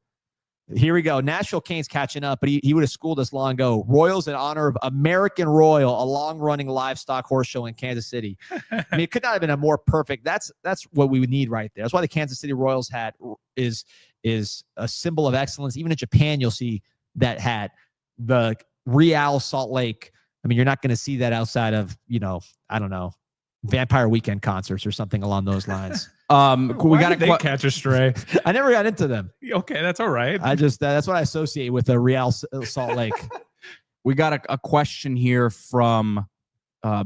Here we go. Nashville Canes catching up, but he would have schooled us long ago. Royals in honor of American Royal, a long-running livestock horse show in Kansas City. I mean, it could not have been a more perfect. That's what we would need right there. That's why the Kansas City Royals hat is a symbol of excellence. Even in Japan, you'll see that hat. The Real Salt Lake. I mean, you're not going to see that outside of, I don't know, Vampire Weekend concerts or something along those lines. We got to catch a stray. I never got into them. Okay, that's all right. I just that's what I associate with the Real Salt Lake. We got a question here from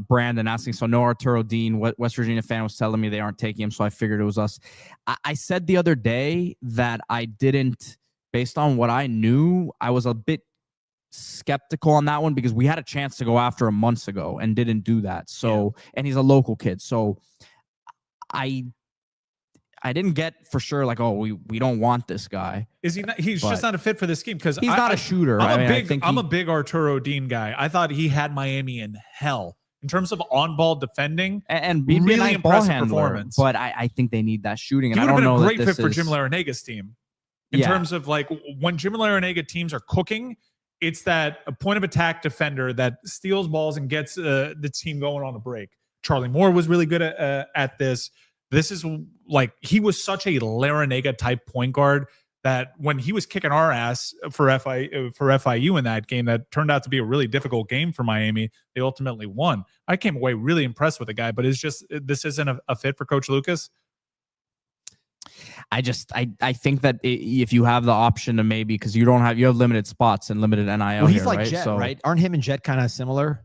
Brandon asking. So no Arturo Dean, West Virginia fan, was telling me they aren't taking him, so I figured it was us. I said the other day that I didn't, based on what I knew, I was a bit skeptical on that one because we had a chance to go after him months ago and didn't do that. So, and he's a local kid. So I didn't get for sure like, oh, we don't want this guy. Is he not? He's just not a fit for this scheme because he's not a shooter. I'm a big Arturo Dean guy. I thought he had Miami in hell in terms of on-ball defending and really nice impressive handler, performance. But I think they need that shooting. And he I don't know been a great that fit for Jim Laranaga's team in terms of like when Jim Laranaga teams are cooking. It's that a point of attack defender that steals balls and gets the team going on the break. Charlie Moore was really good at this. This is like he was such a Laranaga type point guard that when he was kicking our ass for FIU in that game, that turned out to be a really difficult game for Miami. They ultimately won. I came away really impressed with the guy, but it's just this isn't a fit for Coach Lucas. I think that if you have the option to maybe because you have limited spots and limited NIL. Well, he's here, like right? Jet, right? Aren't him and Jet kind of similar?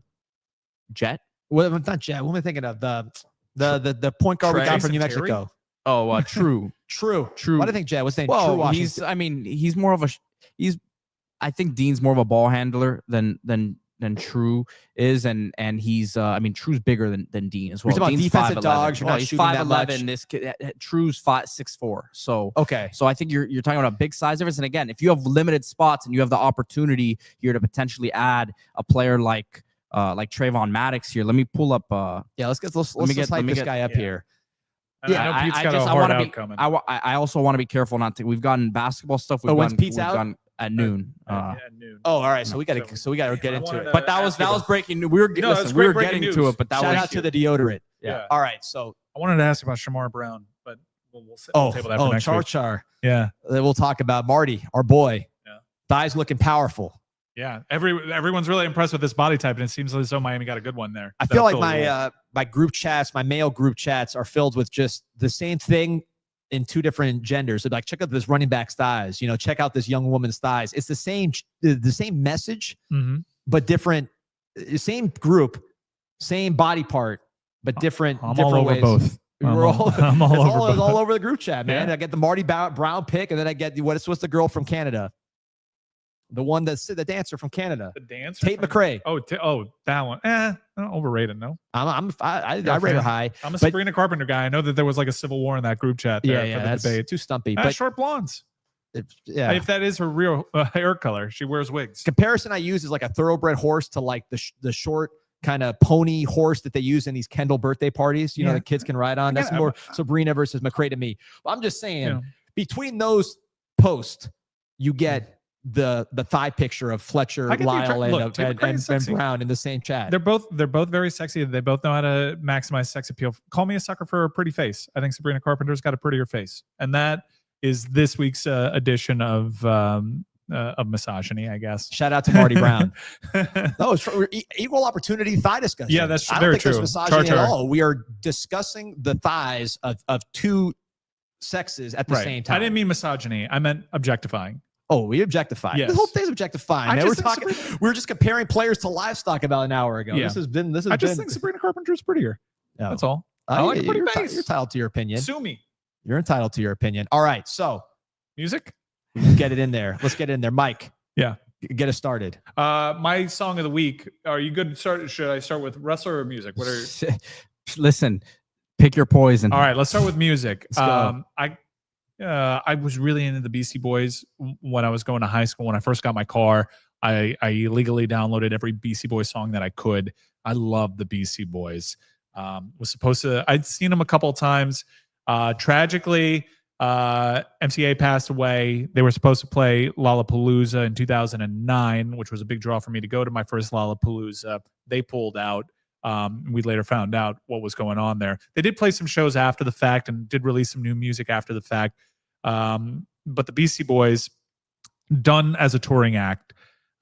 Jet? Well, not Jet. What am I thinking of? The point guard we got from New Mexico. Oh, True. True. Why do I think Jet? What's his name? Well, True Washington. he's more of a I think Dean's more of a ball handler than True is, and he's True's bigger than Dean as well. Dean's defensive 5'11". Dogs. You're not he's shooting that much. 5'11". This kid, True's 6'4". So okay. So I think you're talking about a big size difference. And again, if you have limited spots and you have the opportunity here to potentially add a player like Trayvon Maddox here, let me pull up. Let's hype this guy up here. Yeah, I know Pete's got a hard out coming. I also want to be careful not to. We've gotten basketball stuff. When's Pete's out? At noon. At noon. Oh, all right. So we got to get into it. But that was breaking news. We were getting to it. But that shout out to the deodorant. Yeah. All right. So I wanted to ask about Shamar Brown, but we'll table that for next week. Char. Yeah. Then we'll talk about Marty, our boy. Yeah. Thighs looking powerful. Yeah. Everyone's really impressed with this body type, and it seems as though Miami got a good one there. I feel like my group chats, my male group chats are filled with just the same thing in two different genders. So like, check out this running back's thighs, check out this young woman's thighs. It's the same message, but different, same group, same body part, but different, I'm different all over ways. both. I'm all over the group chat, man. Yeah. I get the Marty Brown pick, and then I get what's the girl from Canada, the one that's the dancer from Canada, the dancer, Tate McRae. That one. Overrated. No, I rate her high. I'm a Sabrina Carpenter guy. I know that there was like a civil war in that group chat. That's debate. too stumpy. But short blondes. If that is her real hair color, she wears wigs. Comparison I use is like a thoroughbred horse to like the short kind of pony horse that they use in these Kendall birthday parties, the kids can ride on. That's more Sabrina versus McRae to me. I'm just saying, between those posts, you get the thigh picture of Fletcher, Lyle, and Brown in the same chat. They're both very sexy. They both know how to maximize sex appeal. Call me a sucker for a pretty face. I think Sabrina Carpenter's got a prettier face, and that is this week's edition of misogyny, I guess. Shout out to Marty Brown. No, it's equal opportunity thigh discussion. Yeah, that's I don't very think true. there's misogyny at all. We are discussing the thighs of two sexes at the same time. I didn't mean misogyny. I meant objectifying. Oh, we objectify. Yes. The whole thing's objectifying. We were just comparing players to livestock about an hour ago. Yeah. I just think Sabrina Carpenter's prettier. No. That's all. I like a pretty face. You're entitled to your opinion. Sue me. You're entitled to your opinion. All right, so music. Get it in there. Let's get it in there, Mike. Yeah, get us started. My song of the week. Are you good? Should I start with wrestler or music? What are? Listen, pick your poison. All right, let's start with music. Let's go. I was really into the Beastie Boys when I was going to high school. When I first got my car, I illegally downloaded every Beastie Boys song that I could. I loved the Beastie Boys. I'd seen them a couple of times. Tragically, MCA passed away. They were supposed to play Lollapalooza in 2009, which was a big draw for me to go to my first Lollapalooza. They pulled out. We later found out what was going on there. They did play some shows after the fact and did release some new music after the fact. But the Beastie Boys, done as a touring act,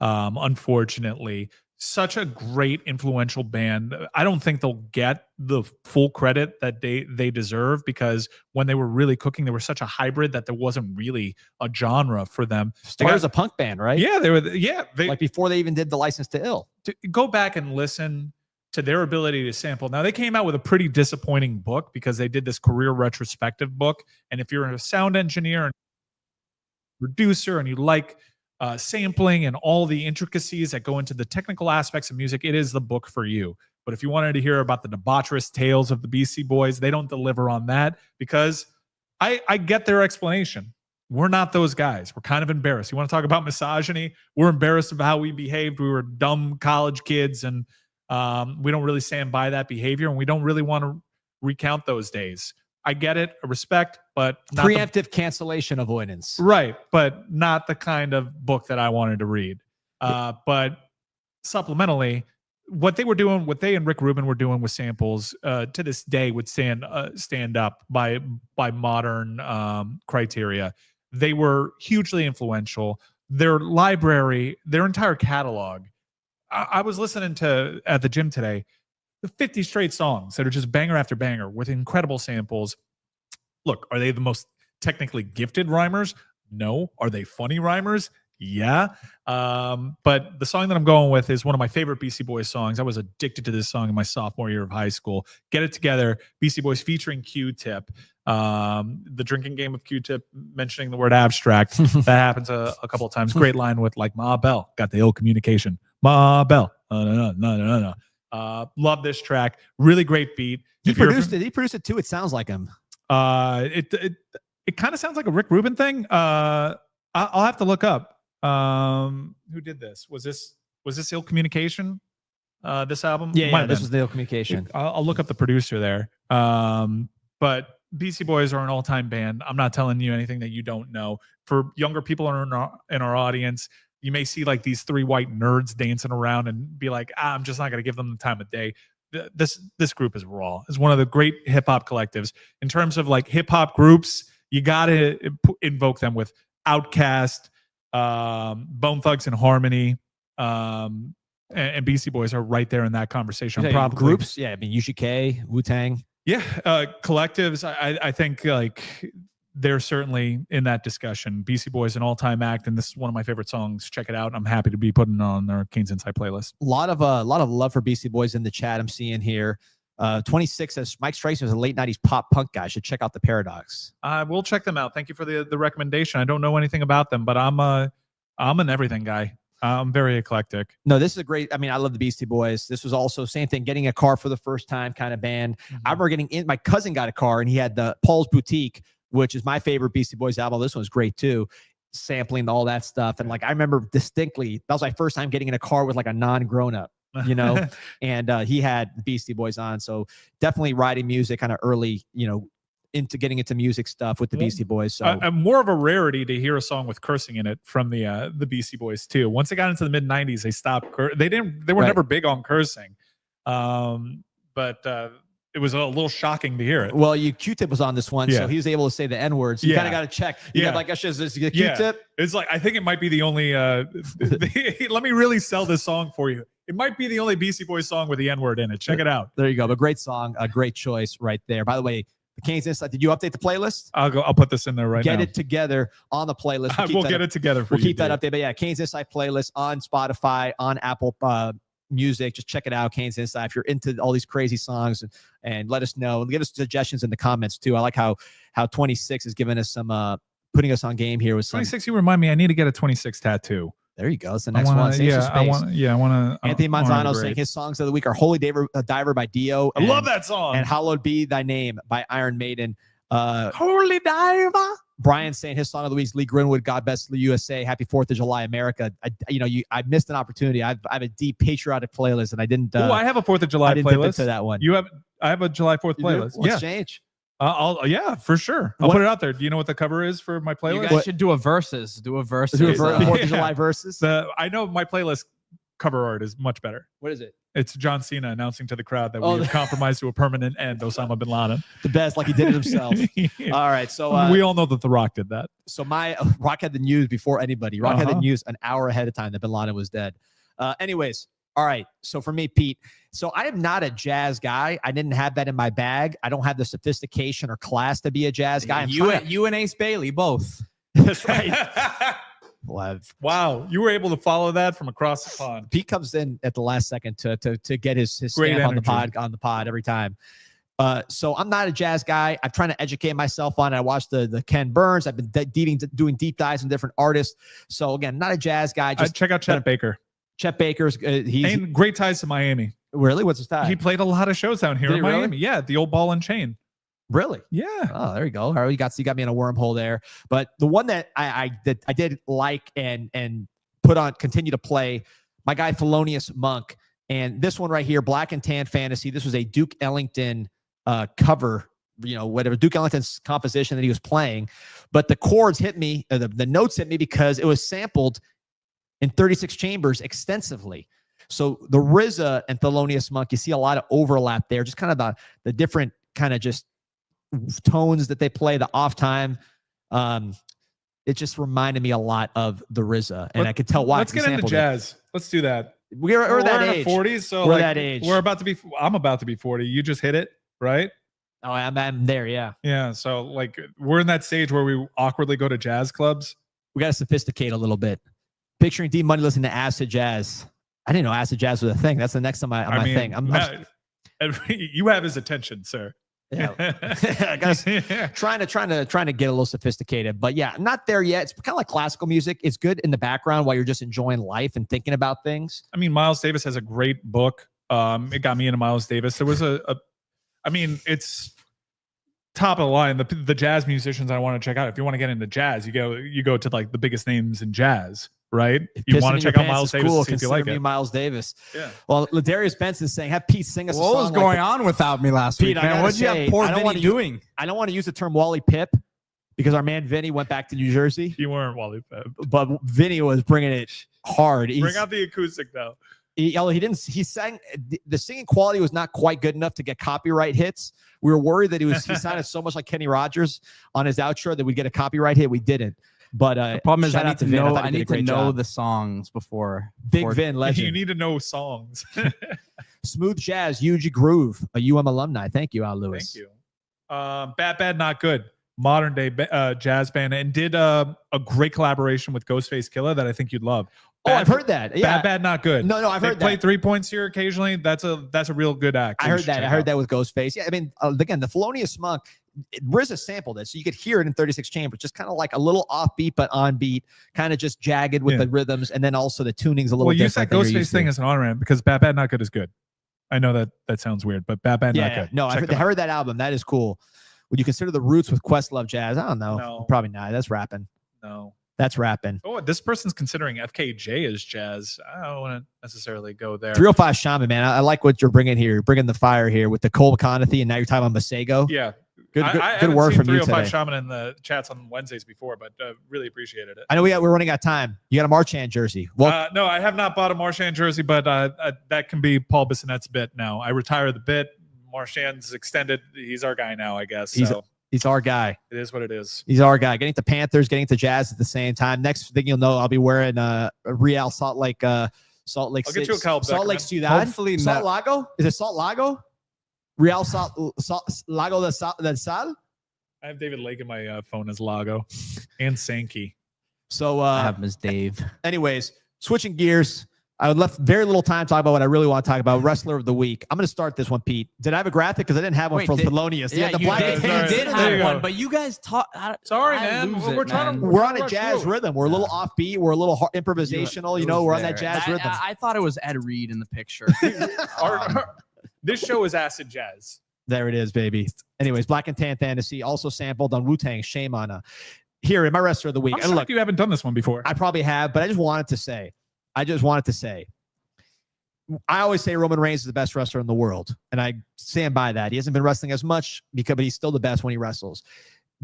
unfortunately, such a great influential band. I don't think they'll get the full credit that they deserve, because when they were really cooking, they were such a hybrid that there wasn't really a genre for them. Started as a punk band, right? Yeah, they like before they even did the License to Ill. Go back and listen to their ability to sample. Now, they came out with a pretty disappointing book because they did this career retrospective book. And if you're a sound engineer and producer and you like sampling and all the intricacies that go into the technical aspects of music, it is the book for you. But if you wanted to hear about the debaucherous tales of the Beastie Boys, they don't deliver on that, because I get their explanation. We're not those guys. We're kind of embarrassed. You want to talk about misogyny? We're embarrassed of how we behaved. We were dumb college kids, and we don't really stand by that behavior, and we don't really want to recount those days. I get it, I respect, but not preemptive cancellation avoidance. Right, but not the kind of book that I wanted to read. But supplementally, what they were doing, what they and Rick Rubin were doing with samples, to this day would stand up by modern criteria. They were hugely influential. Their library, their entire catalog. I was listening to at the gym today, the 50 straight songs that are just banger after banger with incredible samples. Look, are they the most technically gifted rhymers? No. Are they funny rhymers? Yeah. But the song that I'm going with is one of my favorite Beastie Boys songs. I was addicted to this song in my sophomore year of high school. Get It Together, Beastie Boys featuring Q-Tip. The drinking game of Q-Tip, mentioning the word abstract. That happens a couple of times. Great line with like Ma Bell, got the ill communication. Ma Bell. No. Love this track. Really great beat. He produced it. He produced it too. It sounds like him. It kind of sounds like a Rick Rubin thing. I'll have to look up who did this. Was this Ill Communication? This album? Yeah, this was the Ill Communication. I'll look up the producer there. But Beastie Boys are an all-time band. I'm not telling you anything that you don't know. For younger people in our audience, you may see like these three white nerds dancing around and be like, I'm just not going to give them the time of day. this group is raw. It's one of the great hip hop collectives. In terms of like hip hop groups, you got to invoke them with Outkast, Bone Thugs and Harmony, and Beastie Boys are right there in that conversation. Probably groups, yeah. I mean, UGK, Wu-Tang, yeah. Collectives, I think like they're certainly in that discussion. Beastie Boys, an all-time act, and this is one of my favorite songs. Check it out. I'm happy to be putting it on their Canes Inside playlist. A lot of love for Beastie Boys in the chat. I'm seeing here. 26 says Mike Strikes was a late 90s pop punk guy. Should check out the Paradox. We'll check them out. Thank you for the recommendation. I don't know anything about them, but I'm an everything guy. I'm very eclectic. No, this is a great. I mean, I love the Beastie Boys. This was also same thing. Getting a car for the first time kind of band. I remember getting in. My cousin got a car and he had the Paul's Boutique, which is my favorite Beastie Boys album. This one's great too. Sampling all that stuff. And like, I remember distinctly, that was my first time getting in a car with like a non-grown up, you know, and he had the Beastie Boys on. So definitely writing music kind of early, you know, into getting into music stuff with the Beastie Boys. So more of a rarity to hear a song with cursing in it from the Beastie Boys too. Once they got into the mid 90s, they stopped. They were never big on cursing. But it was a little shocking to hear it. Well, Q-Tip was on this one, so he was able to say the N-word. So you kind of got to check. You got like, I should just Q-Tip. Yeah. It's like, I think it might be the only, let me really sell this song for you. It might be the only Beastie Boys song with the N-word in it. Check it out. There you go. But great song. A great choice right there. By the way, the Canes Inside, did you update the playlist? I'll put this in there right now. Get it together on the playlist. We'll get it together for you. We'll keep that update. But yeah, Canes Inside playlist on Spotify, on Apple Music. Just check it out, Canes Inside. If you're into all these crazy songs, and let us know. And give us suggestions in the comments too. I like how 26 is giving us some putting us on game here with some. 26, you remind me, I need to get a 26 tattoo. There you go. That's the next one. I want to. Anthony Manzano saying his songs of the week are Holy Diver by Dio. I love that song. And Hallowed Be Thy Name by Iron Maiden. Holy Diver. Brian saying his song of the week is Lee Grinwood, God Bless the USA, Happy 4th of July, America. I missed an opportunity. I have a deep patriotic playlist, and I didn't. I have a 4th of July playlist. To that one. I have a July 4th playlist. Let's change. Yeah, for sure. I'll put it out there. Do you know what the cover is for my playlist? You guys should do a verses. Do a verses. 4th of July verses. I know my playlist cover art is much better. What is it? It's John Cena annouing to the crowd that we have compromised to a permanent end Osama bin Laden. The best, like he did it himself. All right, so we all know that The Rock did that. So my Rock had the news before anybody. Rock had the news an hour ahead of time that bin Laden was dead. Anyways, all right. So for me, Pete. So I am not a jazz guy. I didn't have that in my bag. I don't have the sophistication or class to be a jazz guy. You and Ace Bailey both. That's right. Wow, you were able to follow that from across the pond. Pete comes in at the last second to get his stamp on the pod every time. So I'm not a jazz guy. I'm trying to educate myself on it. I watched the Ken Burns. I've been doing deep dives in different artists. So again, not a jazz guy. Just check out Chet Baker. Chet Baker's he's great ties to Miami. Really? What's his tie? He played a lot of shows down here in Miami. Really? Yeah, the old Ball and Chain. Really? Yeah. Oh, there you go. All right, you got me in a wormhole there. But the one that I did like and continue to play, my guy Thelonious Monk, and this one right here, Black and Tan Fantasy. This was a Duke Ellington cover, whatever Duke Ellington's composition that he was playing, but the chords hit me, the notes hit me because it was sampled in 36 chambers extensively. So the RZA and Thelonious Monk, you see a lot of overlap there, just kind of the different kind of just tones that they play, the off time. It just reminded me a lot of the RZA, and I could tell why. Let's get into jazz. Let's do that. We're that age. 40s, so we're that age. I'm about to be 40. You just hit it, right? Oh, I'm there. Yeah. Yeah. So like we're in that stage where we awkwardly go to jazz clubs. We got to sophisticate a little bit. Picturing D Money listening to acid jazz. I didn't know acid jazz was a thing. That's the next on my thing. You have his attention, sir. Yeah, I guess trying to get a little sophisticated, but yeah, not there yet. It's kind of like classical music. It's good in the background while you're just enjoying life and thinking about things. I mean, Miles Davis has a great book. It got me into Miles Davis. There was it's top of the line. The jazz musicians I want to check out. If you want to get into jazz, you go to like the biggest names in jazz. Right? You want to check out Miles Davis, cool. See if you like it. Miles Davis. Yeah. Well, Ladarius Benson saying, have Pete sing us a song. What was going on without me last week, man? What did you have poor Vinny doing? I don't want to use the term Wally Pip because our man Vinny went back to New Jersey. You weren't Wally Pip. But Vinny was bringing it hard. Bring out the acoustic, though. He didn't. He sang. The singing quality was not quite good enough to get copyright hits. We were worried that he sounded so much like Kenny Rogers on his outro that we'd get a copyright hit. We didn't. But the problem is, shout I out need to Vin. know. thought he I did a need to great know job. the songs before. Big Vin, legend. You need to know songs. Smooth Jazz, UG Groove, a UM alumni. Thank you, Al Lewis. Thank you. Bad Not Good, modern day jazz band, and did a great collaboration with Ghostface Killah that I think you'd love. I've heard that. Yeah. Bad Not Good. No, I've heard that. Play 3 points here occasionally. That's a real good act. I heard that. I heard that with Ghostface. Yeah, I mean, again, the Thelonious Monk, RZA sampled it, so you could hear it in 36 Chambers, just kind of like a little offbeat but on beat, kind of just jagged with the rhythms, and then also the tuning's a little. Well, use that Ghostface thing as an on-ramp because Bad Not Good is good. I know that sounds weird, but Bad Not Good. No, I heard that album. That is cool. Would you consider the Roots with Questlove Jazz? I don't know. No. Probably not. That's rapping. No. That's rapping. Oh, this person's considering FKJ as jazz. I don't want to necessarily go there. 305 Shaman, man. I like what you're bringing here. You're bringing the fire here with the Cole McConaughey, and now you're talking about Masego. Yeah. Good word from you today. 305 Shaman in the chats on Wednesdays before, but really appreciated it. I know we're running out of time. You got a Marchand jersey. Well, no, I have not bought a Marchand jersey, but that can be Paul Bissonnette's bit now. I retire the bit. Marchand's extended. He's our guy now, I guess. He's our guy. It is what it is. He's our guy. Getting to Panthers, getting to Jazz at the same time. Next thing you'll know, I'll be wearing a Real Salt Lake. I'll get you a Cal Salt Lake Beckerman. Ciudad. Hopefully Salt Lago. Is it Salt Lago? Real Salt Lago del Sal. I have David Lake in my phone as Lago and Sankey. So I have Miss Dave. Anyways, switching gears. I left very little time to talk about what I really want to talk about. Wrestler of the week. I'm going to start this one, Pete. Did I have a graphic? Because I didn't have one from Thelonious. Yeah, the you black did, pants. you did have one, but you guys talk. Sorry, man. We're trying to. We're on a jazz rhythm. We're a little offbeat. We're a little improvisational. We're on that jazz rhythm. I thought it was Ed Reed in the picture. This show is acid jazz. There it is, baby. Anyways, Black and Tan Fantasy also sampled on Wu-Tang. Shame on here in my wrestler of the week. I'm shocked you haven't done this one before. I probably have, but I just wanted to say, I always say Roman Reigns is the best wrestler in the world, and I stand by that. He hasn't been wrestling as much but he's still the best when he wrestles.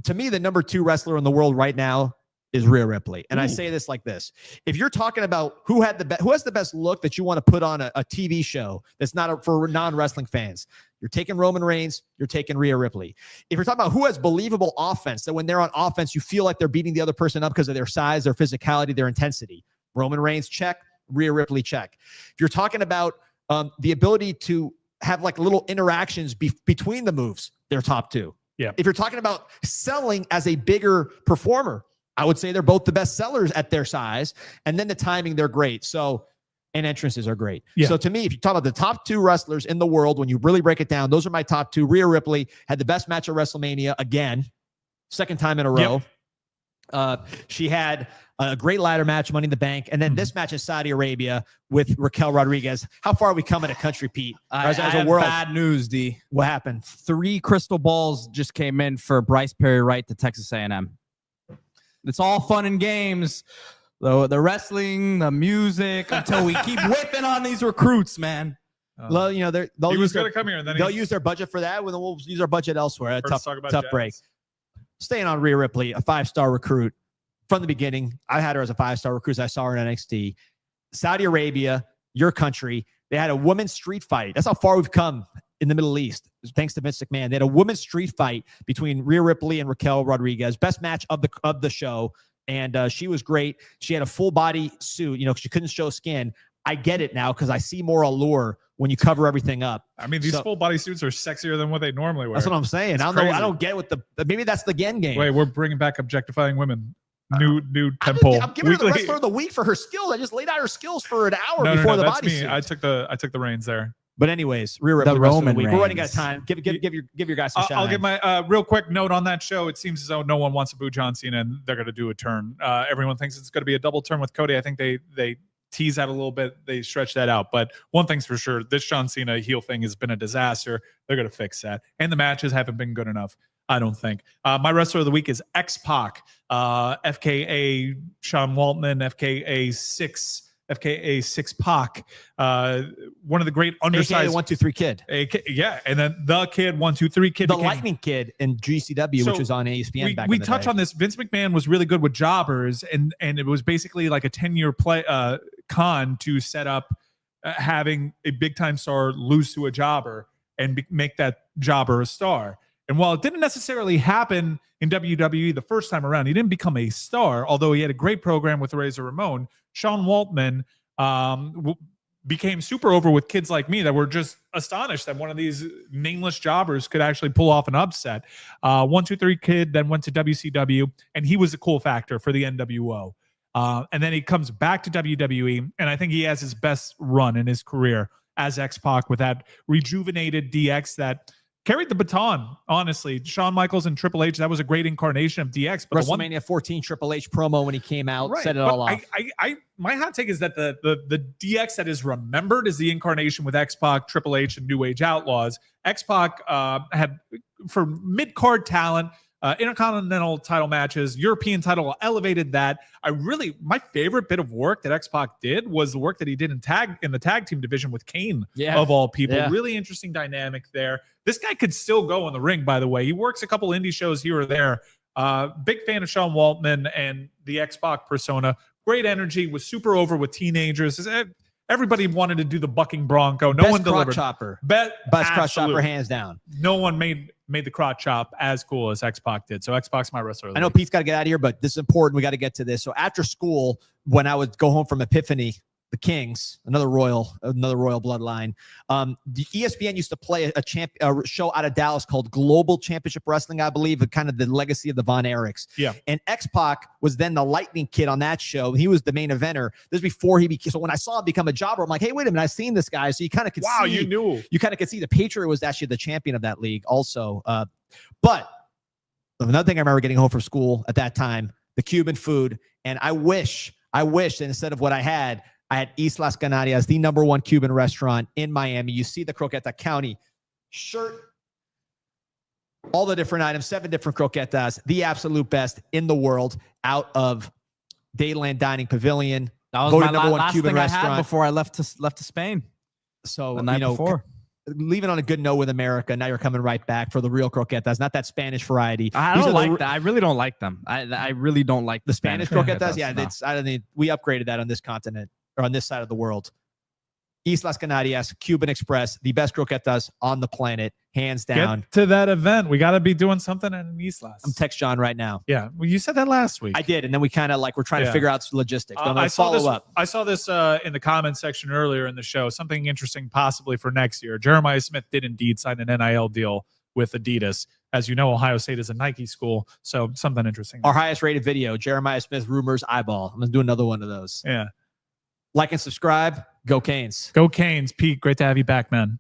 To me, the number 2 wrestler in the world right now is Rhea Ripley. And I say this like this. If you're talking about who has the best look that you want to put on a TV show that's not for non-wrestling fans, you're taking Roman Reigns, you're taking Rhea Ripley. If you're talking about who has believable offense, that when they're on offense, you feel like they're beating the other person up because of their size, their physicality, their intensity. Roman Reigns, check. Rhea Ripley, check. If you're talking about the ability to have like little interactions between the moves, they're top 2. Yeah. If you're talking about selling as a bigger performer, I would say they're both the best sellers at their size. And then the timing, they're great. So, and entrances are great. Yeah. So to me, if you talk about the top 2 wrestlers in the world, when you really break it down, those are my top 2. Rhea Ripley had the best match at WrestleMania again, second time in a row. Yep. She had a great ladder match, Money in the Bank, and then this match in Saudi Arabia with Raquel Rodriguez. How far are we coming at Country, Pete? As a world, bad news, D. What happened? 3 crystal balls just came in for Bryce Perry Wright to Texas A&M. It's all fun and games, the wrestling, the music, until we keep whipping on these recruits, man. Well, he was going to come here, and then they'll use their budget for that. We'll use our budget elsewhere. Tough jazz. break. Staying on Rhea Ripley, a 5-star recruit from the beginning. I had her as a 5-star recruit. I saw her in NXT. Saudi Arabia, your country. They had a women's street fight. That's how far we've come in the Middle East, thanks to Vince McMahon. They had a women's street fight between Rhea Ripley and Raquel Rodriguez. Best match of the show, and she was great. She had a full body suit. She couldn't show skin. I get it now because I see more allure when you cover everything up. I mean, these full body suits are sexier than what they normally wear. That's what I'm saying. I don't get what maybe that's the end game. Wait, we're bringing back objectifying women. New temple. I'm giving her the wrestler of the week for her skills. I just laid out her skills for an hour before the that's body me. suit. I took the reins there. But anyways, Rhea Ripley, the wrestler Roman of the week. We're running out of Reigns. time. Give your guys some shine. I'll give my real quick note on that show. It seems as though no one wants to boo John Cena, and they're going to do a turn. Everyone thinks it's going to be a double turn with Cody. I think they tease that a little bit. They stretch that out. But one thing's for sure, this John Cena heel thing has been a disaster. They're going to fix that. And the matches haven't been good enough, I don't think. My wrestler of the week is X-Pac, FKA Sean Waltman, FKA 6-Pac, one of the great undersized 1-2-3 kid. Yeah, and then the kid 1-2-3 kid, the Lightning Kid in GCW, which was on ESPN back in the day. We touch on this. Vince McMahon was really good with jobbers, and it was basically like a 10-year play con to set up having a big time star lose to a jobber and make that jobber a star. And while it didn't necessarily happen in WWE the first time around, he didn't become a star, although he had a great program with Razor Ramon. Sean Waltman became super over with kids like me that were just astonished that one of these nameless jobbers could actually pull off an upset. 1, 2, 3 kid then went to WCW, and he was a cool factor for the NWO. And then he comes back to WWE, and I think he has his best run in his career as X-Pac with that rejuvenated DX that carried the baton, honestly. Shawn Michaels and Triple H, that was a great incarnation of DX. But WrestleMania 14 Triple H promo when he came out, set it all off. My hot take is that the DX that is remembered is the incarnation with X-Pac, Triple H, and New Age Outlaws. X-Pac had, for mid-card talent, intercontinental title matches, European title, elevated that. My favorite bit of work that X-Pac did was the work that he did in the tag team division with Kane, of all people. Yeah. Really interesting dynamic there. This guy could still go in the ring, by the way. He works a couple indie shows here or there. Big fan of Sean Waltman and the X-Pac persona. Great energy, was super over with teenagers. Everybody wanted to do the bucking Bronco. No one delivered. Best crotch chopper, hands down. No one made the crotch chop as cool as X-Pac did. So X-Pac's my wrestler. I know Pete's got to get out of here, but this is important. We got to get to this. So after school, when I would go home from Epiphany, the Kings, another royal bloodline. The ESPN used to play a show out of Dallas called Global Championship Wrestling, I believe, kind of the legacy of the Von Erichs. Yeah. And X-Pac was then the lightning kid on that show. He was the main eventer. This is before he became. So when I saw him become a jobber, I'm like, hey, wait a minute, I've seen this guy. So you kind of could see. Wow, you knew. You kind of could see the Patriot was actually the champion of that league also. But another thing I remember getting home from school at that time, the Cuban food. And I wish that instead of what I had Islas Canarias, the #1 Cuban restaurant in Miami. You see the Croqueta County shirt, all the different items, 7 different croquetas, the absolute best in the world out of Dayland Dining Pavilion. That was voted my #1 last Cuban thing restaurant. I had before I left to Spain. So, the night before. Leaving on a good note with America. Now you're coming right back for the real croquetas, not that Spanish variety. I don't like that. I really don't like them. I really don't like the Spanish croquetas. Yeah, no. We upgraded that on this continent or on this side of the world. Islas Canarias Cuban Express, the best croquetas on the planet, hands down. Get to that event. We got to be doing something in Islas. I'm text John right now. Yeah, well, you said that last week. I did, and then we kind of we're trying to figure out logistics. But I'm gonna follow up. I saw this in the comments section earlier in the show. Something interesting, possibly for next year. Jeremiah Smith did indeed sign an NIL deal with Adidas. As you know, Ohio State is a Nike school, so something interesting. Our highest rated video, Jeremiah Smith rumors eyeball. I'm gonna do another one of those. Yeah. Like and subscribe. Go Canes. Go Canes. Pete, great to have you back, man.